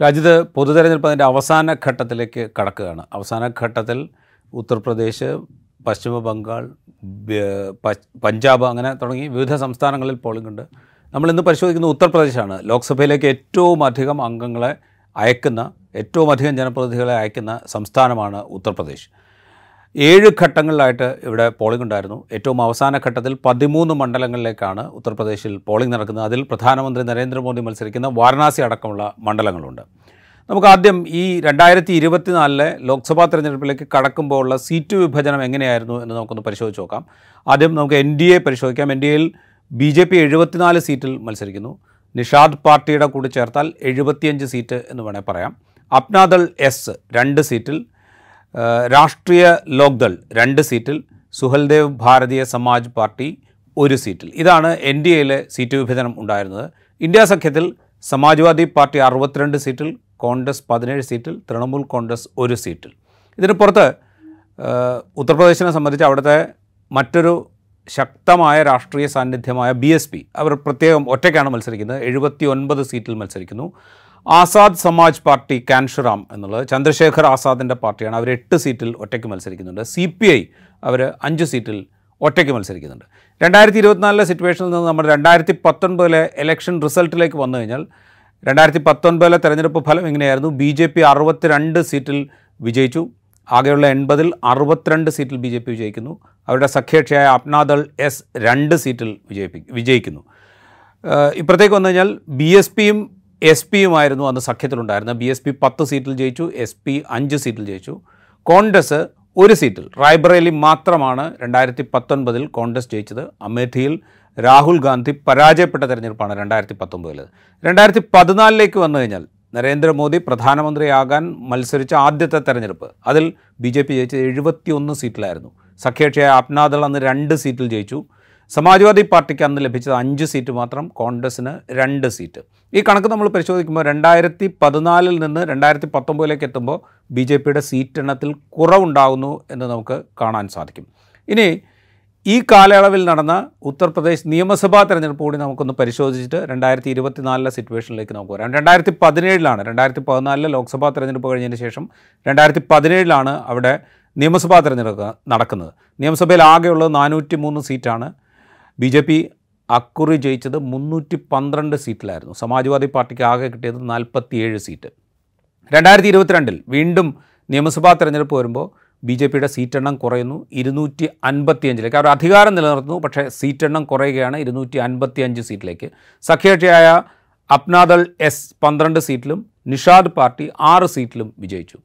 രാജ്യത്ത് പൊതുതെരഞ്ഞെടുപ്പ് അതിൻ്റെ അവസാന ഘട്ടത്തിലേക്ക് കടക്കുകയാണ്. അവസാന ഘട്ടത്തിൽ ഉത്തർപ്രദേശ്, പശ്ചിമ ബംഗാൾ, പഞ്ചാബ് അങ്ങനെ തുടങ്ങി വിവിധ സംസ്ഥാനങ്ങളിൽ പോളിംഗ് ഉണ്ട്. നമ്മളിന്ന് പരിശോധിക്കുന്ന ഉത്തർപ്രദേശാണ്. ലോക്സഭയിലേക്ക് ഏറ്റവും അധികം അംഗങ്ങളെ അയക്കുന്ന, ഏറ്റവും അധികം ജനപ്രതിനിധികളെ അയക്കുന്ന സംസ്ഥാനമാണ് ഉത്തർപ്രദേശ്. 7 ഘട്ടങ്ങളിലായിട്ട് ഇവിടെ പോളിംഗ് ഉണ്ടായിരുന്നു. ഏറ്റവും അവസാന ഘട്ടത്തിൽ 13 മണ്ഡലങ്ങളിലേക്കാണ് ഉത്തർപ്രദേശിൽ പോളിംഗ് നടക്കുന്നത്. അതിൽ പ്രധാനമന്ത്രി നരേന്ദ്രമോദി മത്സരിക്കുന്ന വാരണാസി അടക്കമുള്ള മണ്ഡലങ്ങളുണ്ട്. നമുക്ക് ആദ്യം ഈ 2024 ലോക്സഭാ തെരഞ്ഞെടുപ്പിലേക്ക് കടക്കുമ്പോൾ ഉള്ള സീറ്റ് വിഭജനം എങ്ങനെയായിരുന്നു എന്ന് നമുക്കൊന്ന് പരിശോധിച്ച് നോക്കാം. ആദ്യം നമുക്ക് NDA പരിശോധിക്കാം. NDAയിൽ BJP 74 സീറ്റിൽ മത്സരിക്കുന്നു. നിഷാദ് പാർട്ടിയുടെ കൂടി ചേർത്താൽ 75 സീറ്റ് എന്ന് വേണേൽ പറയാം. അപ്നാദൾ എസ് 2 സീറ്റിൽ, രാഷ്ട്രീയ ലോക്ദൾ 2 സീറ്റിൽ, സുഹൽദേവ് ഭാരതീയ സമാജ് പാർട്ടി 1 സീറ്റിൽ. ഇതാണ് NDAയിലെ സീറ്റ് വിഭജനം ഉണ്ടായിരുന്നത്. ഇന്ത്യ സഖ്യത്തിൽ സമാജ്വാദി പാർട്ടി 62 സീറ്റിൽ, കോൺഗ്രസ് 17 സീറ്റിൽ, തൃണമൂൽ കോൺഗ്രസ് 1 സീറ്റിൽ. ഇതിന് പുറത്ത് ഉത്തർപ്രദേശിനെ സംബന്ധിച്ച് അവിടുത്തെ മറ്റൊരു ശക്തമായ രാഷ്ട്രീയ സാന്നിധ്യമായ BSP അവർ പ്രത്യേകം ഒറ്റയ്ക്കാണ് മത്സരിക്കുന്നത്. 79 സീറ്റിൽ മത്സരിക്കുന്നു. ആസാദ് സമാജ് പാർട്ടി കാൻഷുറാം എന്നുള്ളത് ചന്ദ്രശേഖർ ആസാദിൻ്റെ പാർട്ടിയാണ്. അവർ 8 സീറ്റിൽ ഒറ്റയ്ക്ക് മത്സരിക്കുന്നുണ്ട്. CPI അവർ 5 സീറ്റിൽ ഒറ്റയ്ക്ക് മത്സരിക്കുന്നുണ്ട്. 2024 സിറ്റുവേഷനിൽ നിന്ന് നമ്മൾ 2019 ഇലക്ഷൻ റിസൾട്ടിലേക്ക് വന്നു കഴിഞ്ഞാൽ 2019 തെരഞ്ഞെടുപ്പ് ഫലം ഇങ്ങനെയായിരുന്നു. BJP 62 സീറ്റിൽ വിജയിച്ചു. ആകെയുള്ള 80-ൽ 62 സീറ്റിൽ BJP വിജയിക്കുന്നു. അവരുടെ സഖ്യകക്ഷിയായ അപ്നാദൾ എസ് 2 സീറ്റിൽ വിജയിക്കുന്നു. ഇപ്പുറത്തേക്ക് വന്നു കഴിഞ്ഞാൽ BSPയും SP-യുമായിരുന്നു അന്ന് സഖ്യത്തിലുണ്ടായിരുന്നത്. BSP 10 സീറ്റിൽ ജയിച്ചു, SP 5 സീറ്റിൽ ജയിച്ചു. കോൺഗ്രസ് 1 സീറ്റിൽ, റായ്ബറേലി മാത്രമാണ് 2019 കോൺഗ്രസ് ജയിച്ചത്. അമേഠിയിൽ രാഹുൽ ഗാന്ധി പരാജയപ്പെട്ട തെരഞ്ഞെടുപ്പാണ് 2019. 2014 വന്നു കഴിഞ്ഞാൽ നരേന്ദ്രമോദി പ്രധാനമന്ത്രിയാകാൻ മത്സരിച്ച ആദ്യത്തെ തെരഞ്ഞെടുപ്പ്, അതിൽ BJP ജയിച്ചത് 71 സീറ്റിലായിരുന്നു. സഖ്യകക്ഷിയായ അപ്നാദൾ അന്ന് 2 സീറ്റിൽ ജയിച്ചു. സമാജ്വാദി പാർട്ടിക്ക് അന്ന് ലഭിച്ചത് 5 സീറ്റ് മാത്രം, കോൺഗ്രസ്സിന് 2 സീറ്റ്. ഈ കണക്ക് നമ്മൾ പരിശോധിക്കുമ്പോൾ 2014 നിന്ന് 2019 എത്തുമ്പോൾ BJPയുടെ സീറ്റ് എണ്ണത്തിൽ കുറവുണ്ടാകുന്നു എന്ന് നമുക്ക് കാണാൻ സാധിക്കും. ഇനി ഈ കാലയളവിൽ നടന്ന ഉത്തർപ്രദേശ് നിയമസഭാ തെരഞ്ഞെടുപ്പ് കൂടി നമുക്കൊന്ന് പരിശോധിച്ചിട്ട് 2024 സിറ്റുവേഷനിലേക്ക് നമുക്ക് വരാം. 2014 ലോക്സഭാ തെരഞ്ഞെടുപ്പ് കഴിഞ്ഞതിന് ശേഷം 2017 അവിടെ നിയമസഭാ തെരഞ്ഞെടുപ്പ് നടക്കുന്നത്. നിയമസഭയിൽ ആകെയുള്ളത് 403 സീറ്റാണ്. BJP അക്കുറി ജയിച്ചത് 312 സീറ്റിലായിരുന്നു. സമാജ്വാദി പാർട്ടിക്ക് ആകെ കിട്ടിയത് 47 സീറ്റ്. 2022 വീണ്ടും നിയമസഭാ തെരഞ്ഞെടുപ്പ് വരുമ്പോൾ BJPയുടെ സീറ്റ് എണ്ണം കുറയുന്നു 255ലേക്ക്. അവർ അധികാരം നിലനിർത്തുന്നു, പക്ഷേ സീറ്റ് എണ്ണം കുറയുകയാണ് 255 സീറ്റിലേക്ക്. സഖ്യകക്ഷിയായ അപ്നാദൾ എസ് 12 സീറ്റിലും നിഷാദ് പാർട്ടി 6 സീറ്റിലും വിജയിച്ചു.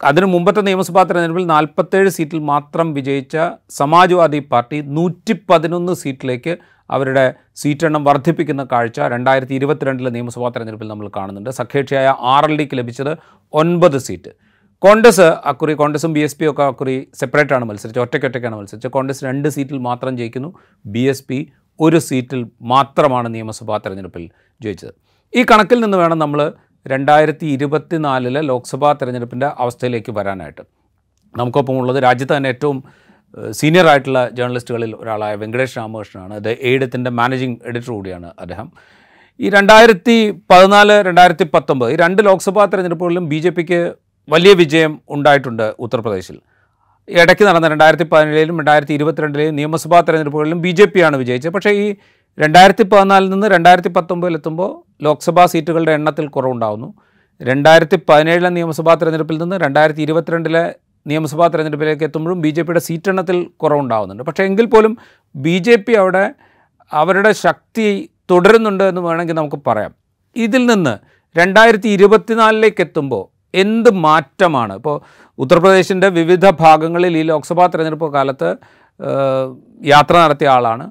അതിനു മുമ്പത്തെ നിയമസഭാ തെരഞ്ഞെടുപ്പിൽ 47 സീറ്റിൽ മാത്രം വിജയിച്ച സമാജ്വാദി പാർട്ടി 111 സീറ്റിലേക്ക് അവരുടെ സീറ്റെണ്ണം വർദ്ധിപ്പിക്കുന്ന കാഴ്ച 2022 നിയമസഭാ തെരഞ്ഞെടുപ്പിൽ നമ്മൾ കാണുന്നുണ്ട്. സഖ്യകക്ഷിയായ RLDക്ക് ലഭിച്ചത് 9 സീറ്റ്. കോൺഗ്രസും BSPയും ഒക്കെ അക്കുറി സെപ്പറേറ്റാണ് മത്സരിച്ചത്, ഒറ്റയ്ക്കാണ് മത്സരിച്ചത്. കോൺഗ്രസ് 2 സീറ്റിൽ മാത്രം ജയിക്കുന്നു. BSP 1 സീറ്റിൽ മാത്രമാണ് നിയമസഭാ തെരഞ്ഞെടുപ്പിൽ ജയിച്ചത്. ഈ കണക്കിൽ നിന്ന് വേണം നമ്മൾ 2024 ലോക്സഭാ തെരഞ്ഞെടുപ്പിൻ്റെ അവസ്ഥയിലേക്ക് വരാനായിട്ട്. നമുക്കൊപ്പം ഉള്ളത് രാജ്യത്ത് തന്നെ ഏറ്റവും സീനിയർ ആയിട്ടുള്ള ജേർണലിസ്റ്റുകളിൽ ഒരാളായ വെങ്കടേഷ് രാമകൃഷ്ണനാണ്. ഇത് എയ്ഡത്തിൻ്റെ മാനേജിംഗ് എഡിറ്റർ കൂടിയാണ് അദ്ദേഹം. ഈ 2014, 2019 ഈ 2 ലോക്സഭാ തെരഞ്ഞെടുപ്പുകളിലും BJPക്ക് വലിയ വിജയം ഉണ്ടായിട്ടുണ്ട് ഉത്തർപ്രദേശിൽ. ഇടയ്ക്ക് നടന്ന 2017 2022 നിയമസഭാ തെരഞ്ഞെടുപ്പുകളിലും BJPയാണ് വിജയിച്ചത്. പക്ഷേ ഈ 2014 നിന്ന് 2019 എത്തുമ്പോൾ ലോക്സഭാ സീറ്റുകളുടെ എണ്ണത്തിൽ കുറവുണ്ടാകുന്നു. 2017 നിയമസഭാ തെരഞ്ഞെടുപ്പിൽ നിന്ന് 2022 നിയമസഭാ തെരഞ്ഞെടുപ്പിലേക്ക് എത്തുമ്പോഴും BJPയുടെ സീറ്റ് എണ്ണത്തിൽ കുറവുണ്ടാകുന്നുണ്ട്. പക്ഷേ എങ്കിൽ പോലും BJP അവിടെ അവരുടെ ശക്തി തുടരുന്നുണ്ട് എന്ന് വേണമെങ്കിൽ നമുക്ക് പറയാം. ഇതിൽ നിന്ന് 2024 എത്തുമ്പോൾ എന്ത് മാറ്റമാണ്? ഇപ്പോൾ ഉത്തർപ്രദേശിൻ്റെ വിവിധ ഭാഗങ്ങളിൽ ഈ ലോക്സഭാ തെരഞ്ഞെടുപ്പ് കാലത്ത് യാത്ര നടത്തിയ ആളാണ്.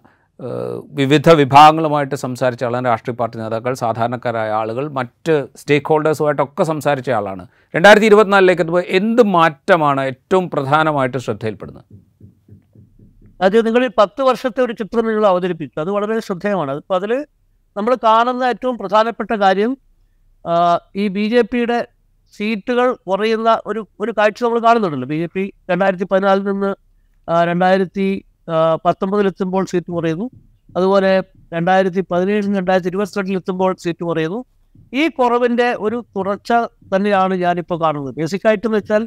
വിവിധ വിഭാഗങ്ങളുമായിട്ട് സംസാരിച്ച ആളാണ്. രാഷ്ട്രീയ പാർട്ടി നേതാക്കൾ, സാധാരണക്കാരായ ആളുകൾ, മറ്റ് സ്റ്റേക്ക് ഹോൾഡേഴ്സുമായിട്ടൊക്കെ സംസാരിച്ച ആളാണ്. 2024 എത്തുമ്പോൾ എന്ത് മാറ്റമാണ് ഏറ്റവും പ്രധാനമായിട്ട് ശ്രദ്ധയിൽപ്പെടുന്നത്? അത് നിങ്ങൾ 10 വർഷത്തെ ഒരു ചിത്രം നിങ്ങൾ അവതരിപ്പിച്ചു, അത് വളരെ ശ്രദ്ധേയമാണ്. അപ്പോൾ അതിൽ നമ്മൾ കാണുന്ന ഏറ്റവും പ്രധാനപ്പെട്ട കാര്യം ഈ BJPയുടെ സീറ്റുകൾ കുറയുന്ന ഒരു കാഴ്ച നമ്മൾ കാണുന്നുണ്ടല്ലോ. BJP 2014 നിന്ന് 2019 എത്തുമ്പോൾ സീറ്റ് കുറയുന്നു. അതുപോലെ 2017 2022 എത്തുമ്പോൾ സീറ്റ് കുറയുന്നു. ഈ കുറവിൻ്റെ ഒരു തുടർച്ച തന്നെയാണ് ഞാനിപ്പോൾ കാണുന്നത്. ബേസിക്കായിട്ടെന്ന് വെച്ചാൽ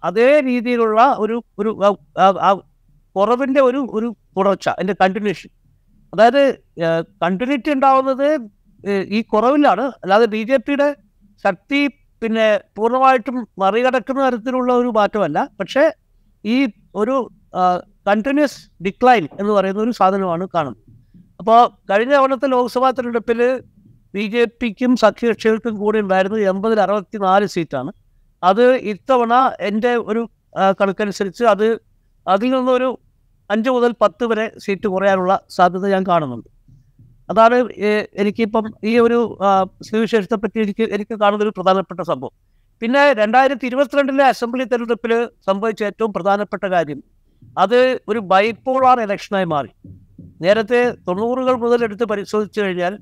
അതേ രീതിയിലുള്ള ഒരു കുറവിൻ്റെ ഒരു തുടർച്ച, അതിൻ്റെ കണ്ടിന്യൂഷൻ. അതായത് കണ്ടിന്യൂറ്റി ഉണ്ടാവുന്നത് ഈ കുറവിലാണ്, അല്ലാതെ BJPയുടെ ശക്തി പിന്നെ പൂർണ്ണമായിട്ടും മറികടക്കുന്ന തരത്തിലുള്ള ഒരു മാറ്റമല്ല. പക്ഷേ ഈ ഒരു കണ്ടിന്യൂസ് ഡിക്ലൈൻ എന്ന് പറയുന്ന ഒരു സാധനമാണ് കാണുന്നത്. അപ്പോൾ കഴിഞ്ഞ തവണത്തെ ലോക്സഭാ തെരഞ്ഞെടുപ്പിൽ BJPക്കും സഖ്യകക്ഷികൾക്കും കൂടി ഉണ്ടായിരുന്നത് 80-64 സീറ്റാണ്. അത് ഇത്തവണ എൻ്റെ ഒരു കണക്കനുസരിച്ച് അതിൽ നിന്നൊരു 5 മുതൽ 10 വരെ സീറ്റ് കുറയാനുള്ള സാധ്യത ഞാൻ കാണുന്നുണ്ട്. അതാണ് എനിക്കിപ്പം ഈ ഒരു സ്ഥിതിവിശേഷത്തെപ്പറ്റി എനിക്ക് കാണുന്നൊരു പ്രധാനപ്പെട്ട സംഭവം. പിന്നെ 2022 അസംബ്ലി തെരഞ്ഞെടുപ്പിൽ സംഭവിച്ച ഏറ്റവും പ്രധാനപ്പെട്ട കാര്യം, അത് ഒരു ബൈപോളാർ ഇലക്ഷനായി മാറി. നേരത്തെ 90-കൾ മുതൽ എടുത്ത് പരിശോധിച്ചു കഴിഞ്ഞാൽ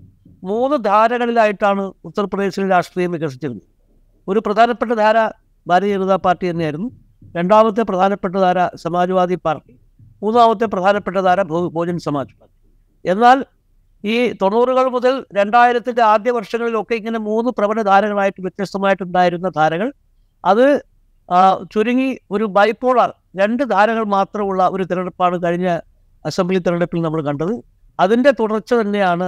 3 ധാരകളിലായിട്ടാണ് ഉത്തർപ്രദേശിലെ രാഷ്ട്രീയം വികസിച്ചിരുന്നത്. ഒരു പ്രധാനപ്പെട്ട ധാര ഭാരതീയ ജനതാ പാർട്ടി തന്നെയായിരുന്നു. രണ്ടാമത്തെ പ്രധാനപ്പെട്ട ധാര സമാജ്വാദി പാർട്ടി. മൂന്നാമത്തെ പ്രധാനപ്പെട്ട ധാര ബഹുജൻ സമാജ് പാർട്ടി. എന്നാൽ ഈ 90-കൾ മുതൽ 2000-ൻ്റെ ആദ്യ വർഷങ്ങളിലൊക്കെ ഇങ്ങനെ 3 പ്രബല ധാരകളായിട്ട് വ്യത്യസ്തമായിട്ടുണ്ടായിരുന്ന ധാരകൾ അത് ചുരുങ്ങി ഒരു ബൈപോളാർ 2 ധാരകൾ മാത്രമുള്ള ഒരു തിരഞ്ഞെടുപ്പാണ് കഴിഞ്ഞ അസംബ്ലി തിരഞ്ഞെടുപ്പിൽ നമ്മൾ കണ്ടത്. അതിൻ്റെ തുടർച്ച തന്നെയാണ്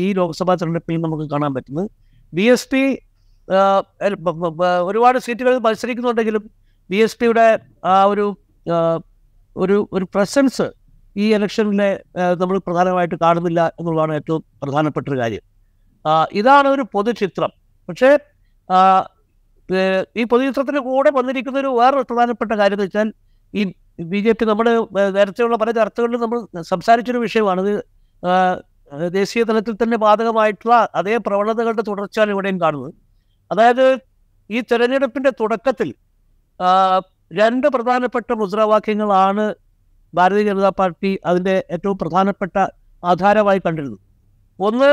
ഈ ലോക്സഭാ തെരഞ്ഞെടുപ്പിൽ നമുക്ക് കാണാൻ പറ്റുന്നത്. BSP ഒരുപാട് സീറ്റുകളിൽ മത്സരിക്കുന്നുണ്ടെങ്കിലും BSPയുടെ ഒരു പ്രസൻസ് ഈ ഇലക്ഷനിലെ നമ്മൾ പ്രധാനമായിട്ട് കാണുന്നില്ല എന്നുള്ളതാണ് ഏറ്റവും പ്രധാനപ്പെട്ട ഒരു കാര്യം. ഇതാണ് ഒരു പൊതുചിത്രം. പക്ഷേ ഈ പൊതുചിത്രത്തിന് കൂടെ വന്നിരിക്കുന്ന ഒരു വേറൊരു പ്രധാനപ്പെട്ട കാര്യം എന്ന് വെച്ചാൽ, ഈ BJP നമ്മൾ നേരത്തെയുള്ള പല ചർച്ചകളിലും നമ്മൾ സംസാരിച്ചൊരു വിഷയമാണിത്. ദേശീയ തലത്തിൽ തന്നെ ബാധകമായിട്ടുള്ള അതേ പ്രവണതകളുടെ തുടർച്ചയാണ് ഇവിടെയും കാണുന്നത്. അതായത് ഈ തെരഞ്ഞെടുപ്പിൻ്റെ തുടക്കത്തിൽ 2 പ്രധാനപ്പെട്ട മുദ്രാവാക്യങ്ങളാണ് ഭാരതീയ ജനതാ പാർട്ടി അതിൻ്റെ ഏറ്റവും പ്രധാനപ്പെട്ട ആധാരമായി കണ്ടിരുന്നത്. ഒന്ന്,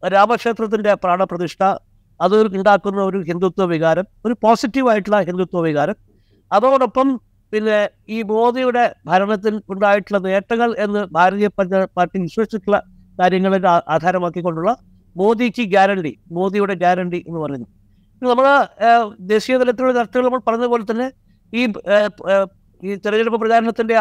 രാമക്ഷേത്രത്തിൻ്റെ പ്രാണപ്രതിഷ്ഠ, അത് ഉണ്ടാക്കുന്ന ഒരു ഹിന്ദുത്വ വികാരം, ഒരു പോസിറ്റീവായിട്ടുള്ള ഹിന്ദുത്വ വികാരം. അതോടൊപ്പം പിന്നെ ഈ മോദിയുടെ ഭരണത്തിൽ ഉണ്ടായിട്ടുള്ള നേട്ടങ്ങൾ എന്ന് ഭാരതീയ പാർട്ടി വിശ്വസിച്ചിട്ടുള്ള കാര്യങ്ങളെ ആധാരമാക്കിക്കൊണ്ടുള്ള മോദിക്ക് ഗ്യാരണ്ടി, മോദിയുടെ ഗ്യാരണ്ടി എന്ന് പറയുന്നത്. നമ്മൾ ദേശീയ തലത്തിലുള്ള ചർച്ചകൾ നമ്മൾ പറഞ്ഞതുപോലെ തന്നെ ഈ തെരഞ്ഞെടുപ്പ് പ്രചാരണത്തിൻ്റെ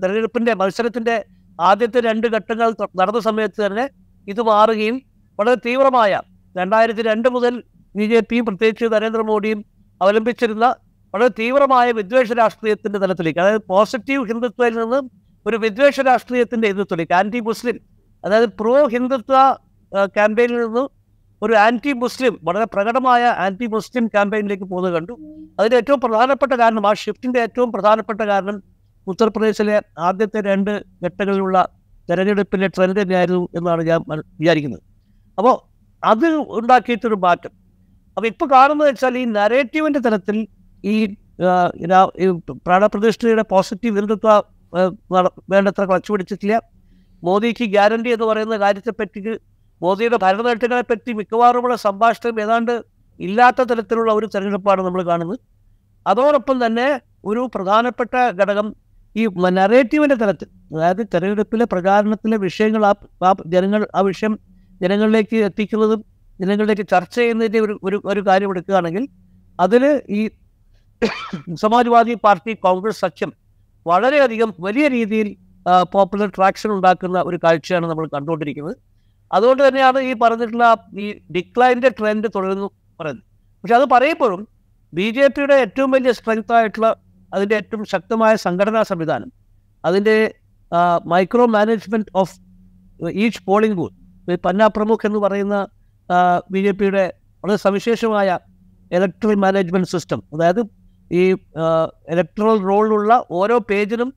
തെരഞ്ഞെടുപ്പിൻ്റെ മത്സരത്തിൻ്റെ ആദ്യത്തെ 2 ഘട്ടങ്ങൾ നടന്ന സമയത്ത് തന്നെ ഇത് മാറുകയും വളരെ തീവ്രമായ 2002 മുതൽ BJPയും പ്രത്യേകിച്ച് നരേന്ദ്രമോദിയും അവലംബിച്ചിരുന്ന വളരെ തീവ്രമായ വിദ്വേഷ രാഷ്ട്രീയത്തിൻ്റെ തലത്തിലേക്ക്, അതായത് പോസിറ്റീവ് ഹിന്ദുത്വയിൽ നിന്ന് ഒരു വിദ്വേഷ രാഷ്ട്രീയത്തിൻ്റെ ഹിന്ദുത്വത്തിലേക്ക്, ആൻറ്റി മുസ്ലിം, അതായത് പ്രോ ഹിന്ദുത്വ ക്യാമ്പയിനിൽ നിന്ന് ഒരു ആൻറ്റി മുസ്ലിം, വളരെ പ്രകടമായ ആൻറ്റി മുസ്ലിം ക്യാമ്പയിനിലേക്ക് പോകുന്നത് കണ്ടു. അതിൻ്റെ ഏറ്റവും പ്രധാനപ്പെട്ട കാരണം, ആ ഷിഫ്റ്റിൻ്റെ ഏറ്റവും പ്രധാനപ്പെട്ട കാരണം ഉത്തർപ്രദേശിലെ ആദ്യത്തെ 2 ഘട്ടങ്ങളിലുള്ള തെരഞ്ഞെടുപ്പിൻ്റെ ട്രെൻഡ് തന്നെയായിരുന്നു എന്നാണ് ഞാൻ വിചാരിക്കുന്നത്. അപ്പോൾ അത് ഉണ്ടാക്കിയിട്ടൊരു മാറ്റം. അപ്പോൾ ഇപ്പോൾ കാണുന്നത് വെച്ചാൽ ഈ നരേറ്റീവിൻ്റെ തലത്തിൽ ഈ പ്രാണപ്രതിഷ്ഠയുടെ പോസിറ്റീവ് ഹിന്ദുത്വ വേണ്ടത്ര ക്ലച്ച് പിടിച്ചിട്ടില്ല. മോദിക്ക് ഗ്യാരണ്ടി എന്ന് പറയുന്ന കാര്യത്തെപ്പറ്റി, മോദിയുടെ ഭരണനേട്ടങ്ങളെപ്പറ്റി മിക്കവാറുമുള്ള സംഭാഷണം ഏതാണ്ട് ഇല്ലാത്ത തരത്തിലുള്ള ഒരു തെരഞ്ഞെടുപ്പാണ് നമ്മൾ കാണുന്നത്. അതോടൊപ്പം തന്നെ ഒരു പ്രധാനപ്പെട്ട ഘടകം ഈ നരേറ്റീവിൻ്റെ തലത്തിൽ, അതായത് തെരഞ്ഞെടുപ്പിലെ പ്രചാരണത്തിലെ വിഷയങ്ങൾ ആ വിഷയം ജനങ്ങളിലേക്ക് എത്തിക്കുന്നതും ജനങ്ങളിലേക്ക് ചർച്ച ചെയ്യുന്നതിൻ്റെ ഒരു കാര്യം എടുക്കുകയാണെങ്കിൽ അതിൽ ഈ സമാജ്വാദി പാർട്ടി കോൺഗ്രസ് സഖ്യം വളരെയധികം വലിയ രീതിയിൽ പോപ്പുലർ ട്രാക്ഷൻ ഉണ്ടാക്കുന്ന ഒരു കാഴ്ചയാണ് നമ്മൾ കണ്ടുകൊണ്ടിരിക്കുന്നത്. അതുകൊണ്ട് തന്നെയാണ് ഈ പറഞ്ഞിട്ടുള്ള ഈ ഡിക്ലൈൻ്റെ ട്രെൻഡ് തുടരുന്നു പറയുന്നത്. പക്ഷെ അത് പറയുമ്പോഴും BJPയുടെ ഏറ്റവും വലിയ സ്ട്രെങ്ത് ആയിട്ടുള്ള അതിൻ്റെ ഏറ്റവും ശക്തമായ സംഘടനാ സംവിധാനം, അതിൻ്റെ micro management of each polling booth, panna pramukh എന്ന് പറയുന്ന BJPയുടെ വളരെ സവിശേഷമായ ഇലക്ട്രൽ മാനേജ്മെൻറ്റ് സിസ്റ്റം, അതായത് ഈ ഇലക്ട്രൽ റോളിലുള്ള ഓരോ പേജിനും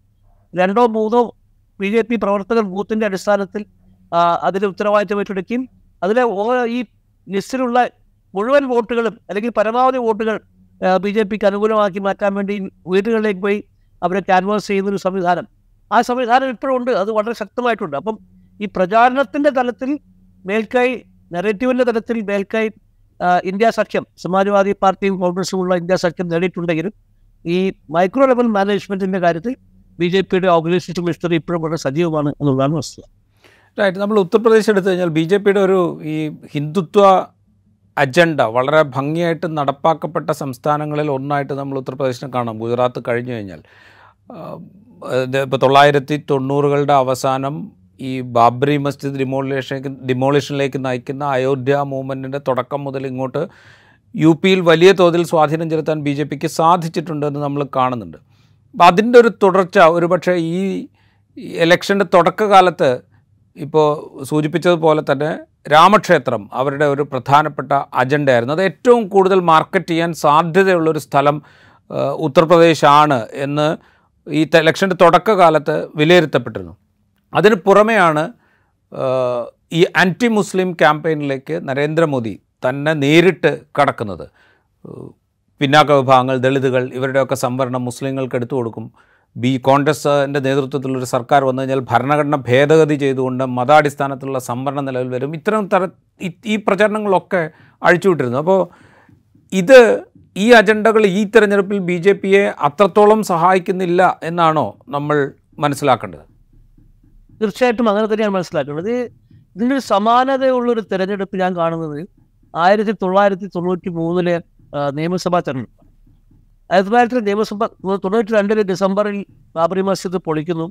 2-3 BJP പ്രവർത്തകർ ബൂത്തിൻ്റെ അടിസ്ഥാനത്തിൽ അതിന് ഉത്തരവാദിത്തം ഏറ്റെടുക്കുകയും അതിലെ ഈ ലിസ്റ്റിലുള്ള മുഴുവൻ വോട്ടുകളും അല്ലെങ്കിൽ പരമാവധി വോട്ടുകൾ BJPക്ക് അനുകൂലമാക്കി മാറ്റാൻ വേണ്ടി വീടുകളിലേക്ക് പോയി അവരെ ക്യാൻവാസ് ചെയ്യുന്നൊരു സംവിധാനം, ആ സംവിധാനം ഇപ്പോഴും ഉണ്ട്. അത് വളരെ ശക്തമായിട്ടുണ്ട്. അപ്പം ഈ പ്രചാരണത്തിൻ്റെ തലത്തിൽ മേൽക്കൈ, നെറേറ്റീവിൻ്റെ തലത്തിൽ മേൽക്കൈ ഇന്ത്യ സഖ്യം, സമാജ്വാദി പാർട്ടിയും കോൺഗ്രസുമുള്ള ഇന്ത്യ സഖ്യം നേടിയിട്ടുണ്ടെങ്കിലും ഈ മൈക്രോ ലെവൽ മാനേജ്മെൻറ്റിൻ്റെ കാര്യത്തിൽ BJPയുടെ ഓർഗനൈസേഷൻ മിസ്റ്ററി ഇപ്പോഴും വളരെ സജീവമാണ് എന്നുള്ളതാണ് വസ്തുത. റൈറ്റ്. നമ്മൾ ഉത്തർപ്രദേശ് എടുത്തു കഴിഞ്ഞാൽ BJPയുടെ ഒരു ഈ ഹിന്ദുത്വ അജണ്ട വളരെ ഭംഗിയായിട്ട് നടപ്പാക്കപ്പെട്ട സംസ്ഥാനങ്ങളിൽ ഒന്നായിട്ട് നമ്മൾ ഉത്തർപ്രദേശിനെ കാണാം. ഗുജറാത്ത് കഴിഞ്ഞു കഴിഞ്ഞാൽ ഇപ്പോൾ 1990കളുടെ അവസാനം ഈ ബാബറി മസ്ജിദ് ഡിമോളിഷനിലേക്ക് നയിക്കുന്ന അയോധ്യ മൂവ്മെൻറ്റിൻ്റെ തുടക്കം മുതൽ ഇങ്ങോട്ട് UPയിൽ വലിയ തോതിൽ സ്വാധീനം ചെലുത്താൻ BJPക്ക് സാധിച്ചിട്ടുണ്ടെന്ന് നമ്മൾ കാണുന്നുണ്ട്. അപ്പോൾ അതിൻ്റെ ഒരു തുടർച്ച ഒരുപക്ഷെ ഈ ഇലക്ഷൻ്റെ തുടക്കകാലത്ത് ഇപ്പോൾ സൂചിപ്പിച്ചതുപോലെ തന്നെ രാമക്ഷേത്രം അവരുടെ ഒരു പ്രധാനപ്പെട്ട അജണ്ടയായിരുന്നു. അത് ഏറ്റവും കൂടുതൽ മാർക്കറ്റ് ചെയ്യാൻ സാധ്യതയുള്ളൊരു സ്ഥലം ഉത്തർപ്രദേശാണ് എന്ന് ഈ ഇലക്ഷൻ്റെ തുടക്കകാലത്ത് വിലയിരുത്തപ്പെട്ടിരുന്നു. അതിന് പുറമെയാണ് ഈ ആൻറ്റി മുസ്ലിം ക്യാമ്പയിനിലേക്ക് നരേന്ദ്രമോദി തന്നെ നേരിട്ട് കടക്കുന്നത്. പിന്നാക്ക വിഭാഗങ്ങൾ, ദളിതുകൾ ഇവരുടെയൊക്കെ സംവരണം മുസ്ലിങ്ങൾക്ക് എടുത്തു കൊടുക്കും. കോൺഗ്രസിൻ്റെ നേതൃത്വത്തിലൊരു സർക്കാർ വന്നു കഴിഞ്ഞാൽ ഭരണഘടന ഭേദഗതി ചെയ്തുകൊണ്ട് മതാടിസ്ഥാനത്തിലുള്ള സംവരണം നിലവിൽ വരും. ഇത്തരം ഈ പ്രചരണങ്ങളൊക്കെ അഴിച്ചുവിട്ടിരുന്നു. അപ്പോൾ ഈ അജണ്ടകൾ ഈ തെരഞ്ഞെടുപ്പിൽ BJPയെ അത്രത്തോളം സഹായിക്കുന്നില്ല എന്നാണോ നമ്മൾ മനസ്സിലാക്കേണ്ടത്? തീർച്ചയായിട്ടും അങ്ങനെ തന്നെയാണ് മനസ്സിലാക്കേണ്ടത്. ഇതിനൊരു സമാനതയുള്ളൊരു തെരഞ്ഞെടുപ്പ് ഞാൻ കാണുന്നത് 1993 നിയമസഭാ തെരഞ്ഞെടുപ്പ്. 1992 ഡിസംബറിൽ ബാബറി മസ്ജിദ് പൊളിക്കുന്നു.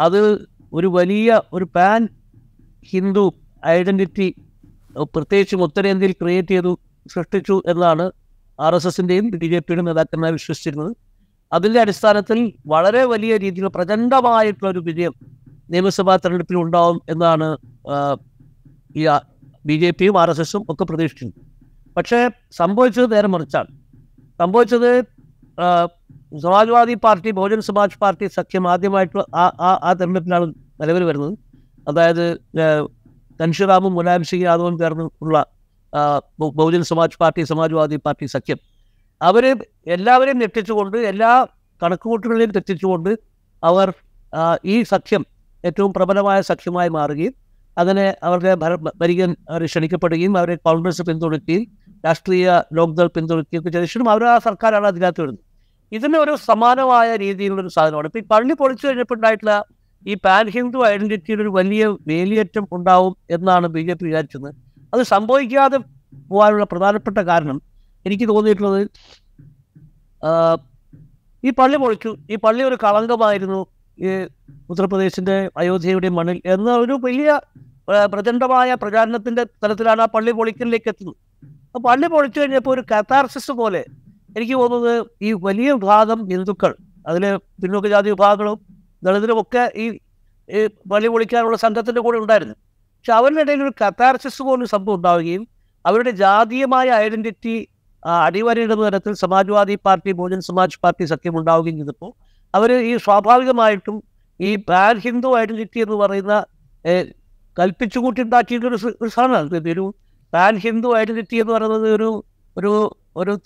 അത് ഒരു പാൻ ഹിന്ദു ഐഡൻറ്റിറ്റി പ്രത്യേകിച്ചും ഉത്തരേന്ത്യയിൽ സൃഷ്ടിച്ചു എന്നാണ് RSSൻ്റെയും BJPയുടെയും നേതാക്കന്മാർ വിശ്വസിച്ചിരുന്നത്. അതിൻ്റെ അടിസ്ഥാനത്തിൽ വളരെ വലിയ രീതിയിൽ പ്രചണ്ഡമായിട്ടുള്ളൊരു വിജയം നിയമസഭാ തെരഞ്ഞെടുപ്പിൽ ഉണ്ടാവും എന്നാണ് ഈ BJPയും RSSും ഒക്കെ പ്രതീക്ഷിക്കുന്നത്. പക്ഷേ സംഭവിച്ചത് നേരെ മറിച്ചാണ് സംഭവിച്ചത്. സമാജ്വാദി പാർട്ടി, ബഹുജൻ സമാജ് പാർട്ടി സഖ്യം ആദ്യമായിട്ടുള്ള ആ തെരഞ്ഞെടുപ്പിലാണ് നിലവിൽ വരുന്നത്. അതായത് ഘൻഷിറാമും മുലായം സിംഗ് യാദവും ചേർന്നുള്ള ബഹുജൻ സമാജ് പാർട്ടി, സമാജ്വാദി പാർട്ടി സഖ്യം. അവർ എല്ലാവരെയും ഞെട്ടിച്ചുകൊണ്ട്, എല്ലാ കണക്കുകൂട്ടലുകളെയും തെറ്റിച്ചുകൊണ്ട് അവർ ഈ സഖ്യം ഏറ്റവും പ്രബലമായ സഖ്യമായി മാറുകയും അങ്ങനെ അവരുടെ ഭരിക്കാൻ അവർ ക്ഷണിക്കപ്പെടുകയും അവരെ കോൺഗ്രസ് പിന്തുണയ്ക്കുകയും രാഷ്ട്രീയ ലോക്ദൾ പിന്തുണയ്ക്കുകയൊക്കെ ചെയ്തിട്ടും അവർ ആ സർക്കാരാണ് അതിനകത്ത് വരുന്നത്. ഇതിന് ഒരു സമാനമായ രീതിയിലുള്ളൊരു സാധനമാണ്. ഇപ്പോൾ ഈ പള്ളി പൊളിച്ചു കഴിഞ്ഞപ്പോൾ ഉണ്ടായിട്ടുള്ള ഈ പാൻ ഹിന്ദു ഐഡൻറ്റിറ്റിയുടെ ഒരു വലിയ വേലിയേറ്റം ഉണ്ടാവും എന്നാണ് BJP വിചാരിച്ചത്. അത് സംഭവിക്കാതെ പോകാനുള്ള പ്രധാനപ്പെട്ട കാരണം എനിക്ക് തോന്നിയിട്ടുള്ളത്, ഈ പള്ളി പൊളിച്ചു, ഈ പള്ളി ഒരു കളങ്കമായിരുന്നു ഈ ഉത്തർപ്രദേശിൻ്റെ അയോധ്യയുടെ മണ്ണിൽ എന്ന ഒരു വലിയ പ്രചണ്ഡമായ പ്രചാരണത്തിൻ്റെ തലത്തിലാണ് ആ പള്ളി പൊളിക്കലിലേക്ക് എത്തുന്നത്. ആ പള്ളി പൊളിച്ചു കഴിഞ്ഞപ്പോൾ ഒരു കഥാർസിസ് പോലെ എനിക്ക് തോന്നുന്നത് ഈ വലിയ വിഭാഗം ഹിന്ദുക്കൾ, അതിൽ പിന്നോക്ക ജാതി വിഭാഗങ്ങളും ദളിതരുമൊക്കെ ഈ പള്ളി പൊളിക്കാനുള്ള സംഘത്തിൻ്റെ കൂടെ ഉണ്ടായിരുന്നു. പക്ഷെ അവരുടെ ഇടയിൽ ഒരു കഥാർസിസ് പോലും സംഭവം ഉണ്ടാവുകയും അവരുടെ ജാതീയമായ ഐഡൻറ്റിറ്റി അടിവരയിടുന്ന തരത്തിൽ സമാജ്വാദി പാർട്ടി, ബഹുജൻ സമാജ് പാർട്ടി സഖ്യം ഉണ്ടാവുകയും ചെയ്തപ്പോൾ അവർ ഈ സ്വാഭാവികമായിട്ടും ഈ പാൻ ഹിന്ദു ഐഡൻറ്റിറ്റി എന്ന് പറയുന്ന കൽപ്പിച്ചുകൂട്ടിണ്ടാക്കിയിട്ടൊരു സാധനമാണ്. ഒരു പാൻ ഹിന്ദു ഐഡൻറ്റിറ്റി എന്ന് പറയുന്നത്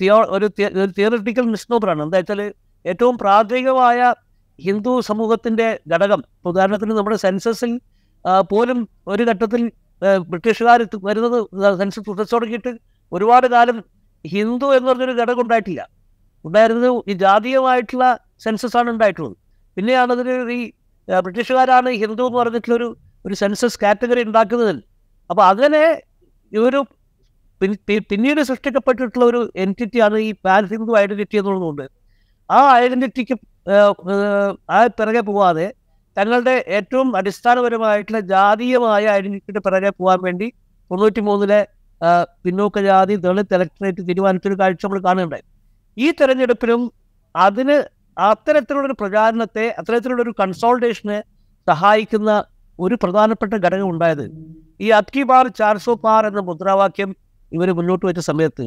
ഒരു തിയറിറ്റിക്കൽ മിസ്നോബറാണ്. എന്താ വെച്ചാൽ ഏറ്റവും പ്രാഥമികമായ ഹിന്ദു സമൂഹത്തിൻ്റെ ഘടകം, ഉദാഹരണത്തിന് നമ്മുടെ സെൻസസിൽ പോലും ഒരു ഘട്ടത്തിൽ ബ്രിട്ടീഷുകാർ വരുന്നത് സെൻസസ് തുടങ്ങിയിട്ട് ഒരുപാട് കാലം ഹിന്ദു എന്ന് പറഞ്ഞൊരു ഘടകം ഉണ്ടായിരുന്നത് ഈ ജാതീയമായിട്ടുള്ള സെൻസസാണ് ഉണ്ടായിട്ടുള്ളത്. പിന്നെയാണ് അതിന് ഈ ബ്രിട്ടീഷുകാരാണ് ഹിന്ദു എന്ന് പറഞ്ഞിട്ടുള്ളൊരു സെൻസസ് കാറ്റഗറി ഉണ്ടാക്കുന്നത്. അപ്പോൾ അങ്ങനെ ഒരു പിന്നീട് സൃഷ്ടിക്കപ്പെട്ടിട്ടുള്ള ഒരു എൻറ്റിറ്റിയാണ് ഈ പാൻ ഹിന്ദു ഐഡൻറ്റിറ്റി എന്നുള്ളതുകൊണ്ട് ആ ഐഡൻറ്റിറ്റിക്ക് പിറകെ പോവാതെ തങ്ങളുടെ ഏറ്റവും അടിസ്ഥാനപരമായിട്ടുള്ള ജാതീയമായ ഐഡൻറ്റിറ്റിയുടെ പിറകെ പോകാൻ വേണ്ടി 93 പിന്നോക്ക ജാതി ദളിത് ഇലക്ടറേറ്റ് തീരുമാനിച്ചൊരു കാഴ്ച നമ്മൾ കാണുകയുണ്ടായി. ഈ തെരഞ്ഞെടുപ്പിലും അതിന് അത്തരത്തിലുള്ളൊരു പ്രചാരണത്തെ, അത്തരത്തിലുള്ളൊരു കൺസോൾട്ടേഷനെ സഹായിക്കുന്ന ഒരു പ്രധാനപ്പെട്ട ഘടകം ഉണ്ടായത് ഈ അബ്കി ബാർ 400 പാർ എന്ന മുദ്രാവാക്യം ഇവർ മുന്നോട്ട് വെച്ച സമയത്ത്